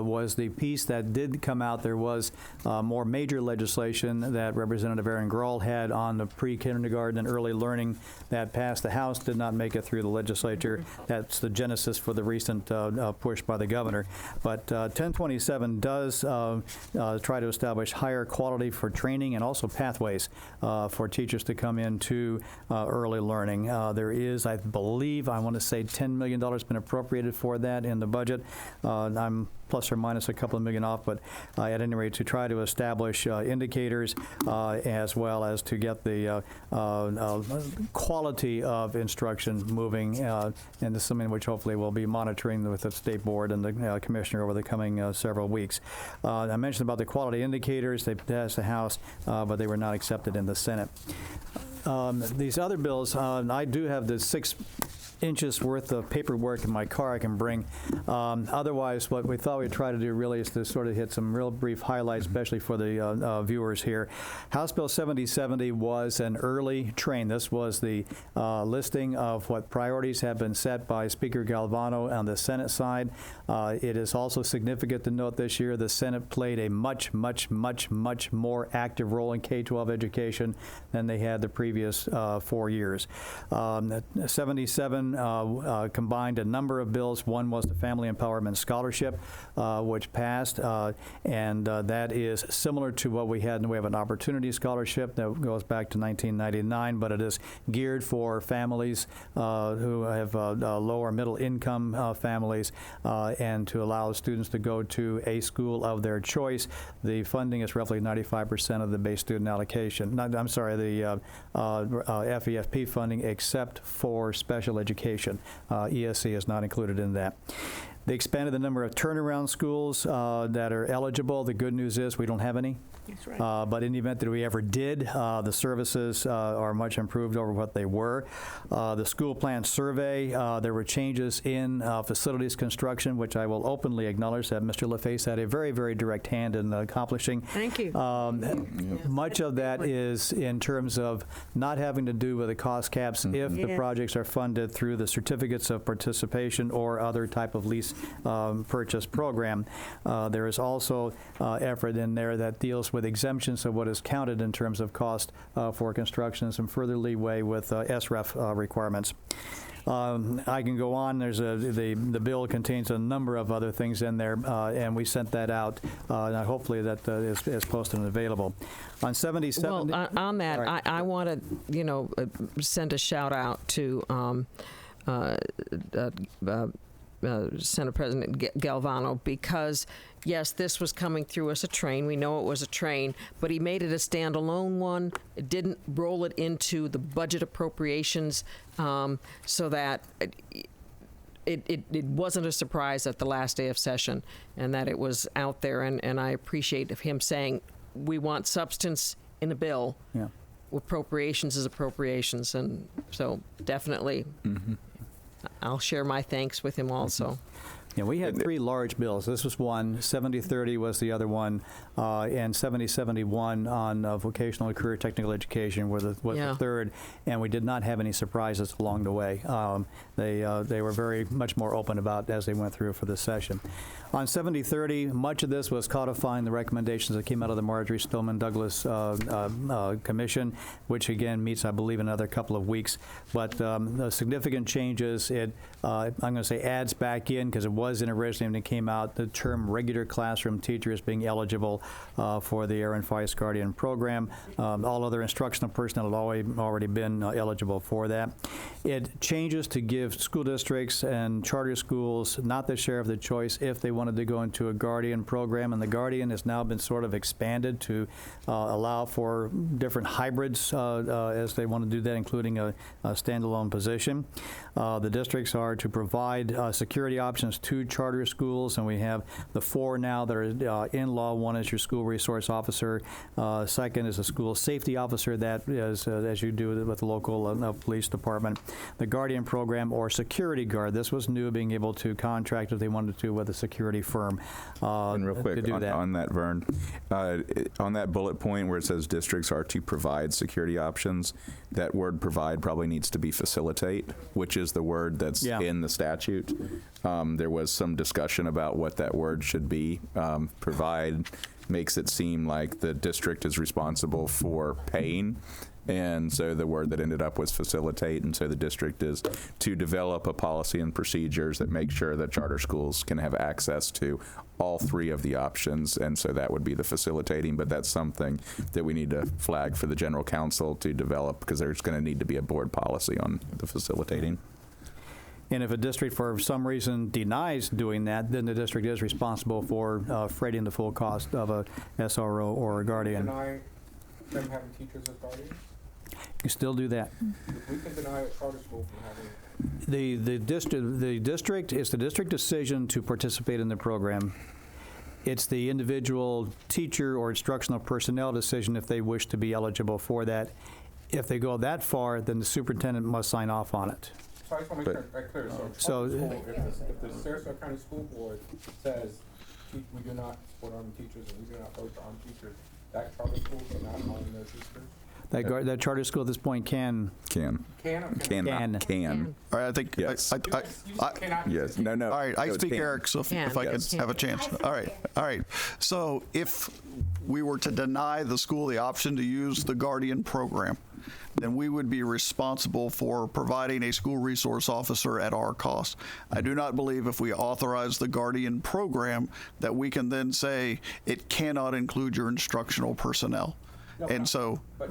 was the piece that did come out. There was more major legislation that Representative Aaron Grahl had on the pre-kindergarten and early learning that passed the House, did not make it through the legislature. That's the genesis for the recent push by the governor. But 1027 does try to establish higher quality for training and also pathways for teachers to come into early learning. There is, I believe, I want to say $10 million been appropriated for that in the budget. I'm plus or minus a couple of million off, but at any rate, to try to establish indicators as well as to get the quality of instruction moving, and this is something which hopefully we'll be monitoring with the state board and the commissioner over the coming several weeks. I mentioned about the quality indicators. They passed the House, but they were not accepted in the Senate. These other bills, I do have the 6 inches worth of paperwork in my car I can bring. Otherwise, what we thought we'd try to do really is to sort of hit some real brief highlights, especially for the viewers here. House Bill 7070 was an early train. This was the listing of what priorities have been set by Speaker Galvano on the Senate side. It is also significant to note this year the Senate played a much more active role in K-12 education than they had the previous 4 years. 77 combined a number of bills. One was the Family Empowerment Scholarship, which passed, and that is similar to what we had in the way of an Opportunity Scholarship that goes back to 1999, but it is geared for families who have lower middle income families, and to allow students to go to a school of their choice. The funding is roughly 95% of the base student allocation. I'm sorry, the FEFP funding, except for special education. ESC is not included in that. They expanded the number of turnaround schools that are eligible. The good news is we don't have any. That's right. But in the event that we ever did, the services are much improved over what they were. The school plan survey, there were changes in facilities construction, which I will openly acknowledge that Mr. LaFace had a very direct hand in accomplishing. Thank you. Much of that is in terms of not having to do with the cost caps if the projects are funded through the certificates of participation or other type of lease purchase program. There is also effort in there that deals with exemptions of what is counted in terms of cost for construction, and some further leeway with SREF requirements. I can go on. There's the bill contains a number of other things in there, and we sent that out. And hopefully that is posted and available. On 77. Well, on that, right. I want to send a shout out to Senate President Galvano, because yes, this was coming through as a train. We know it was a train, but he made it a standalone one. It didn't roll it into the budget appropriations, so that it wasn't a surprise at the last day of session, and that it was out there. And I appreciate him saying we want substance in a bill. Yeah. Appropriations is appropriations, and so definitely. Mm-hmm. I'll share my thanks with him also. Yeah, we had 3 large bills. This was one. 7030 was the other one, and 7071 on vocational and career technical education was the third. And we did not have any surprises along the way. They were very much more open about as they went through for this session. On 7030, much of this was codifying the recommendations that came out of the Marjorie Stoneman Douglas Commission, which again meets, I believe, in another couple of weeks. But the significant changes, it I'm going to say adds back in, because it was in originally when it came out, the term regular classroom teachers being eligible for the Aaron Feist Guardian program. All other instructional personnel had already been eligible for that. It changes to give school districts and charter schools not the share of the choice if they wanted to go into a Guardian program, and the Guardian has now been sort of expanded to allow for different hybrids as they want to do that, including a standalone position. The districts are to provide security options to 2 charter schools, and we have the 4 now that are in law. One is your school resource officer. Second is a school safety officer, that is, as you do with the local police department. The Guardian program, or security guard. This was new, being able to contract if they wanted to with a security firm. And real quick, to do that. on that, Vern, on that bullet point where it says districts are to provide security options, that word provide probably needs to be facilitate, which is the word that's in the statute. There was some discussion about what that word should be. Provide makes it seem like the district is responsible for paying. And so the word that ended up was facilitate, and so the district is to develop a policy and procedures that make sure that charter schools can have access to all 3 of the options, and so that would be the facilitating, but that's something that we need to flag for the general counsel to develop, because there's going to need to be a board policy on the facilitating. And if a district, for some reason, denies doing that, then the district is responsible for freighting the full cost of a SRO or a guardian. Deny them having teachers as guardians? You still do that. We can deny a charter school from having. The district, it's the district decision to participate in the program. It's the individual teacher or instructional personnel decision if they wish to be eligible for that. If they go that far, then the superintendent must sign off on it. So I just want to make sure that's clear. So, if the Sarasota County School Board says we do not support armed teachers and we do not vote for armed teachers, that charter school cannot arm those teachers? That charter school at this point can. Can. Can or Can. cannot? Can. All right, I think. Yes. Yes. No. All right, I No, it's speak, can. Eric, so if I could have a chance. All right. So if we were to deny the school the option to use the Guardian program, then we would be responsible for providing a school resource officer at our cost. I do not believe if we authorize the Guardian program that we can then say it cannot include your instructional personnel. No, And so, but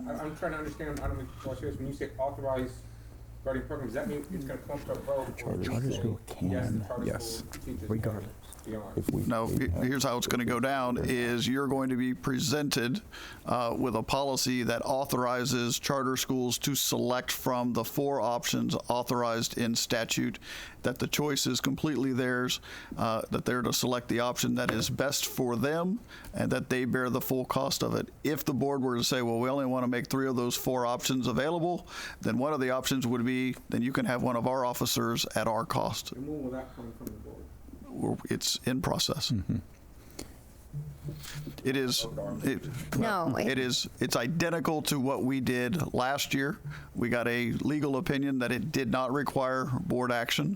I'm trying to understand. I don't mean to serious. When you say authorize Guardian program, does that mean it's going to come to a vote? Charter school can, yes, the charter yes, school teachers regardless. no, here's how it's going to go down is you're going to be presented with a policy that authorizes charter schools to select from the 4 options authorized in statute, that the choice is completely theirs, that they're to select the option that is best for them, and that they bear the full cost of it. If the board were to say, well, we only want to make 3 of those 4 options available, then one of the options would be, then you can have one of our officers at our cost. And when will that come from the board? It's in process. It is. It's identical to what we did last year. We got a legal opinion that it did not require board action.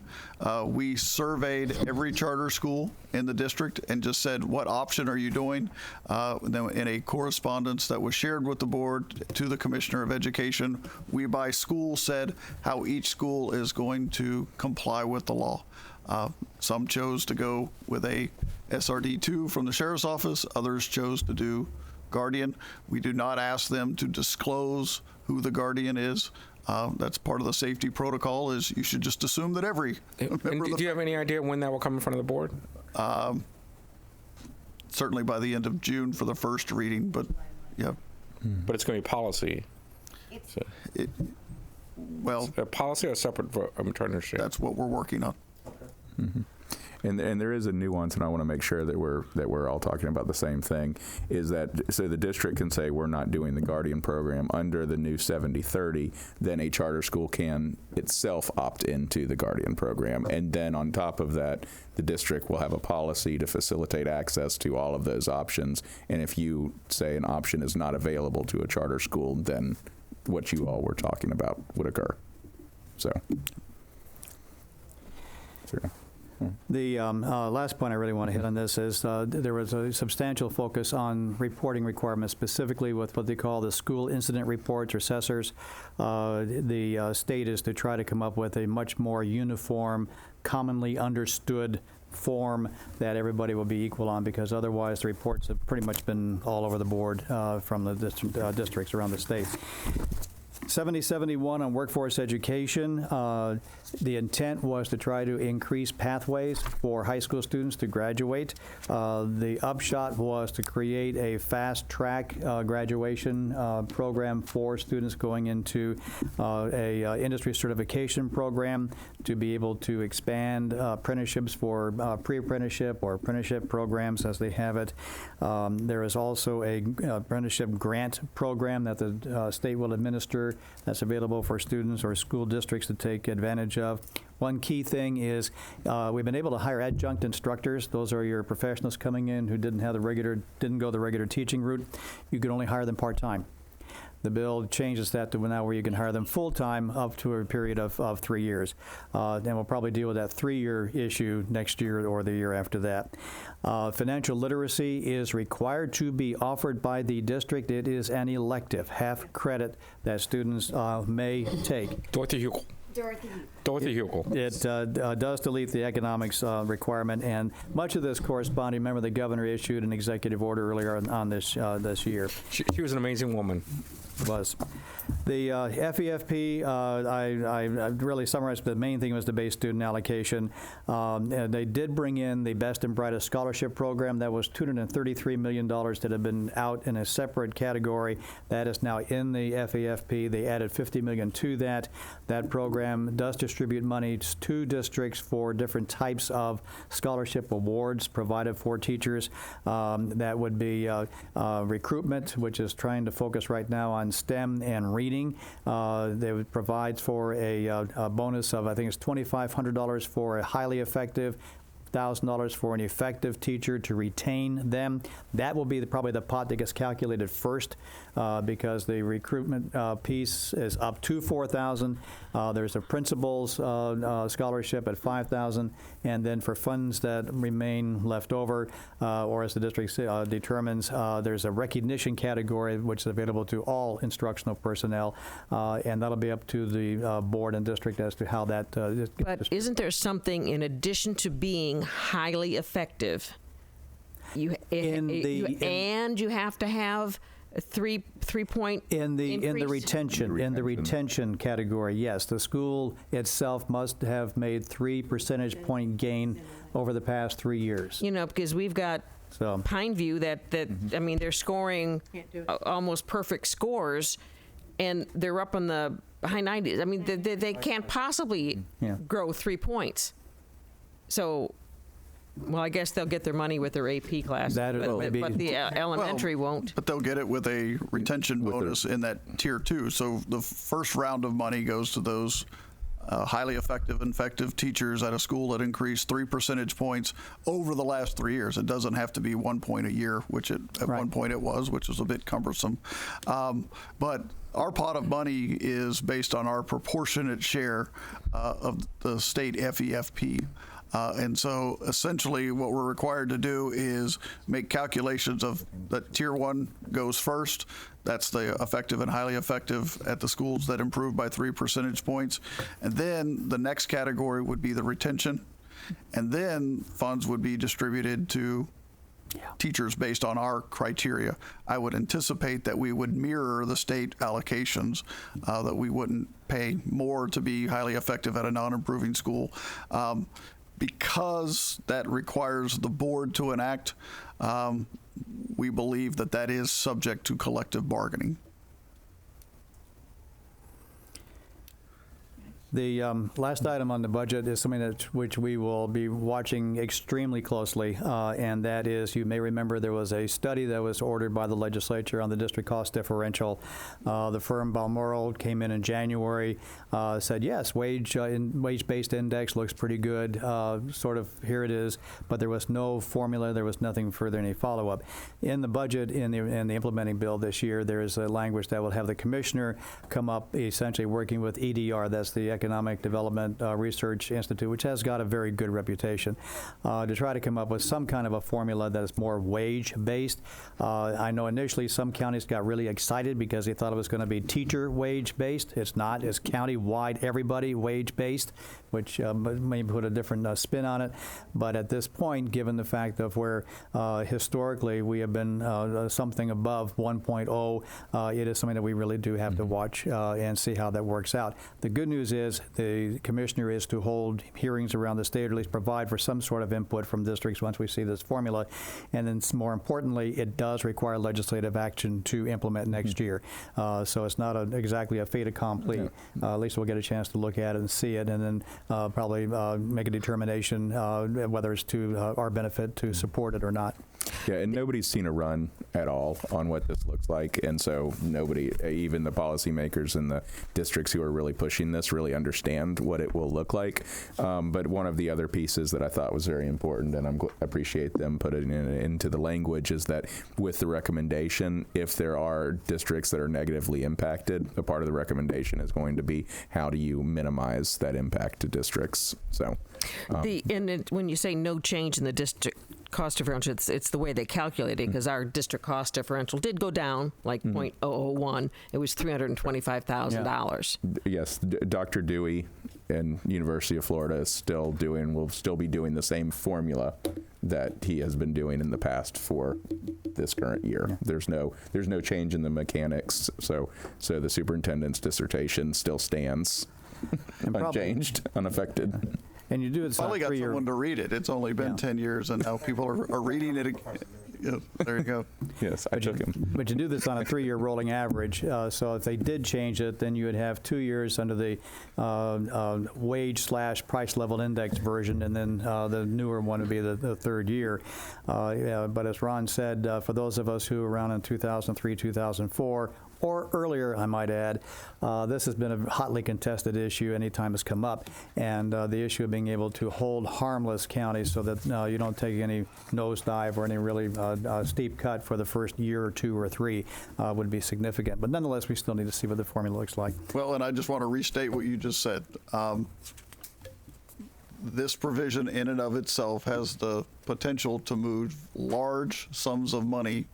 We surveyed every charter school in the district and just said, what option are you doing? Then in a correspondence that was shared with the board to the Commissioner of Education, we by school said how each school is going to comply with the law. Some chose to go with a SRD2 from the Sheriff's Office. Others chose to do Guardian. We do not ask them to disclose who the Guardian is. That's part of the safety protocol, is you should just assume that every member And of the do you have any idea when that will come in front of the board? certainly by the end of June for the first reading, but yeah. But it's going to be policy. So, Well, a policy or a separate vote? I'm trying to understand. that's what we're working on. Mm-hmm. And there is a nuance, and I want to make sure that we're all talking about the same thing. Is that so? The district can say we're not doing the Guardian program under the new 70/30. Then a charter school can itself opt into the Guardian program, and then on top of that, the district will have a policy to facilitate access to all of those options. And if you say an option is not available to a charter school, then what you all were talking about would occur. So. Sure. The last point I really want to hit on this is there was a substantial focus on reporting requirements, specifically with what they call the school incident reports or SESRs. The state is to try to come up with a much more uniform, commonly understood form that everybody will be equal on, because otherwise the reports have pretty much been all over the board from the districts around the state. 7071 on workforce education. The intent was to try to increase pathways for high school students to graduate. The upshot was to create a fast-track graduation program for students going into a industry certification program to be able to expand apprenticeships for pre-apprenticeship or apprenticeship programs as they have it. There is also a apprenticeship grant program that the state will administer that's available for students or school districts to take advantage of. One key thing is we've been able to hire adjunct instructors. Those are your professionals coming in who didn't go the regular teaching route. You can only hire them part-time. The bill changes that to now where you can hire them full-time up to a period of 3 years. And we'll probably deal with that 3-year issue next year or the year after that. Financial literacy is required to be offered by the district. It is an elective, half credit that students may take. Dorothy Hugo. It does delete the economics requirement, and much of this corresponding, remember the governor issued an executive order earlier on this year. She was an amazing woman. Was. The FEFP, I really summarized, the main thing was the base student allocation. And they did bring in the Best and Brightest Scholarship Program. That was $233 million that had been out in a separate category. That is now in the FEFP. They added $50 million to that. That program does distribute money to districts for different types of scholarship awards provided for teachers. That would be recruitment, which is trying to focus right now on STEM and reading. It provides for a bonus of, I think it's $2,500 for a highly effective, $1,000 for an effective teacher to retain them. That will be probably the pot that gets calculated first because the recruitment piece is up to $4,000. There's a principal's scholarship at $5,000, and then for funds that remain left over, or as the district determines, there's a recognition category which is available to all instructional personnel, and that'll be up to the board and district as to how that. But isn't there something in addition to being highly effective? You have to have a 3-point in the retention category. Yes, the school itself must have made 3 percentage point gain over the past 3 years. You know, because we've got Pineview that I mean, they're scoring almost perfect scores, and they're up in the high 90s. I mean, they can't possibly grow 3 points. So. Well, I guess they'll get their money with their AP class, but the elementary won't. But they'll get it with a retention bonus in that tier 2. So the first round of money goes to those highly effective and effective teachers at a school that increased 3 percentage points over the last 3 years. It doesn't have to be 1 point a year, which at one point it was, which was a bit cumbersome. But our pot of money is based on our proportionate share of the state FEFP. And so essentially what we're required to do is make calculations of that tier 1 goes first. That's the effective and highly effective at the schools that improved by 3 percentage points. And then the next category would be the retention. And then funds would be distributed to teachers based on our criteria. I would anticipate that we would mirror the state allocations, that we wouldn't pay more to be highly effective at a non-improving school. Because that requires the board to enact, we believe that that is subject to collective bargaining. The last item on the budget is something which we will be watching extremely closely, and that is, you may remember there was a study that was ordered by the legislature on the district cost differential. The firm Balmoral came in January, said, yes, wage-based index looks pretty good, sort of here it is, but there was no formula, there was nothing further, any follow-up. In the budget, in the implementing bill this year, there is a language that will have the commissioner come up essentially working with EDR, that's the Economic Development Research Institute, which has got a very good reputation, to try to come up with some kind of a formula that is more wage-based. I know initially some counties got really excited because they thought it was going to be teacher wage-based. It's not. It's county-wide, everybody wage-based, which may put a different spin on it. But at this point, given the fact of where historically we have been something above 1.0, it is something that we really do have to watch and see how that works out. The good news is the commissioner is to hold hearings around the state, or at least provide for some sort of input from districts once we see this formula. And then more importantly, it does require legislative action to implement next year. So it's not exactly a fait accompli. At least we'll get a chance to look at it and see it, and then probably make a determination whether it's to our benefit to support it or not. Yeah, and nobody's seen a run at all on what this looks like, and so nobody, even the policymakers in the districts who are really pushing this, really understand what it will look like. But one of the other pieces that I thought was very important, and I appreciate them putting it into the language, is that with the recommendation, if there are districts that are negatively impacted, a part of the recommendation is going to be how do you minimize that impact to districts. So, when you say no change in the district cost differential, it's the way they calculate it, because our district cost differential did go down like 0.001. It was $325,000. Yes, Dr. Dewey and University of Florida will still be doing the same formula that he has been doing in the past for this current year. Yeah. There's no change in the mechanics, so the superintendent's dissertation still stands unchanged, unaffected. And you do it. Finally got someone to read it. It's only been 10 years, and now people are reading it. Yeah, there you go. Yes, I took him. But you do this on a 3-year rolling average. So if they did change it, then you would have 2 years under the wage/price level index version, and then the newer one would be the third year. But as Ron said, for those of us who were around in 2003, 2004, or earlier, I might add, this has been a hotly contested issue anytime it's come up, and the issue of being able to hold harmless counties so that you don't take any nosedive or any really steep cut for the first year or 2 or 3 would be significant. But nonetheless, we still need to see what the formula looks like. Well, and I just want to restate what you just said. This provision in and of itself has the potential to move large sums of money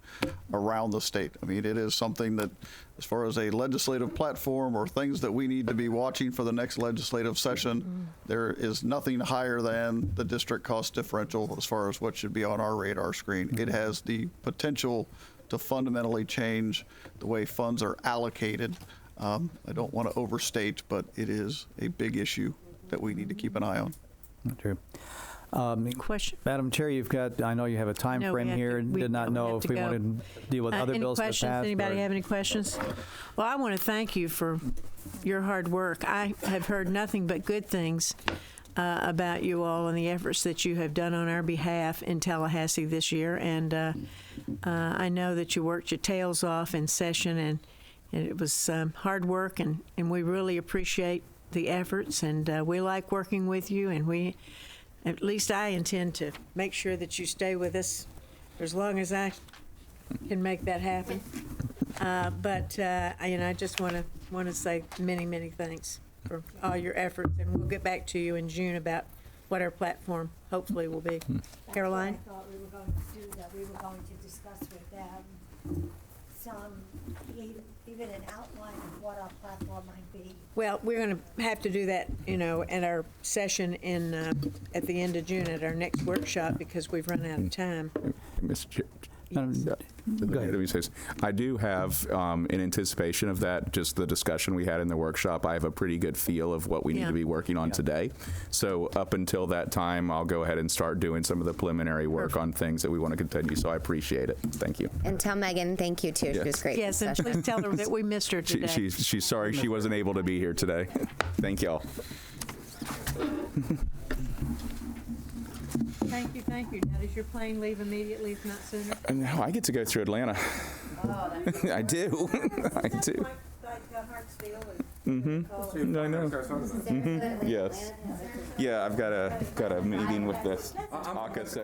around the state. I mean, it is something that, as far as a legislative platform or things that we need to be watching for the next legislative session, there is nothing higher than the district cost differential as far as what should be on our radar screen. It has the potential to fundamentally change the way funds are allocated. I don't want to overstate, but it is a big issue that we need to keep an eye on. True. Question. Madam Chair, I know you have a time frame here. Did not know if we wanted to deal with other bills that passed. Any questions? Anybody have any questions? Well, I want to thank you for your hard work. I have heard nothing but good things about you all and the efforts that you have done on our behalf in Tallahassee this year. And I know that you worked your tails off in session, and it was hard work, and we really appreciate the efforts, and we like working with you, and at least I intend to make sure that you stay with us for as long as I can make that happen. But I just want to say many, many thanks for all your efforts, and we'll get back to you in June about what our platform hopefully will be. Caroline? I thought we were going to do that. We were going to discuss with them even an outline of what our platform might be. Well, we're going to have to do that, at our session at the end of June at our next workshop, because we've run out of time. Mr. Chair. I do have, in anticipation of that, just the discussion we had in the workshop, I have a pretty good feel of what we need to be working on today. So up until that time, I'll go ahead and start doing some of the preliminary work on things that we want to continue. So I appreciate it. Thank you. And tell Megan thank you, too. She was great. Yes, and please tell her that we missed her today. She's sorry she wasn't able to be here today. Thank y'all. Thank you. Now, does your plane leave immediately, if not sooner? No, I get to go through Atlanta. Oh, that's I do. I do. I know. Yes. Yeah, I've got a meeting with this ACA.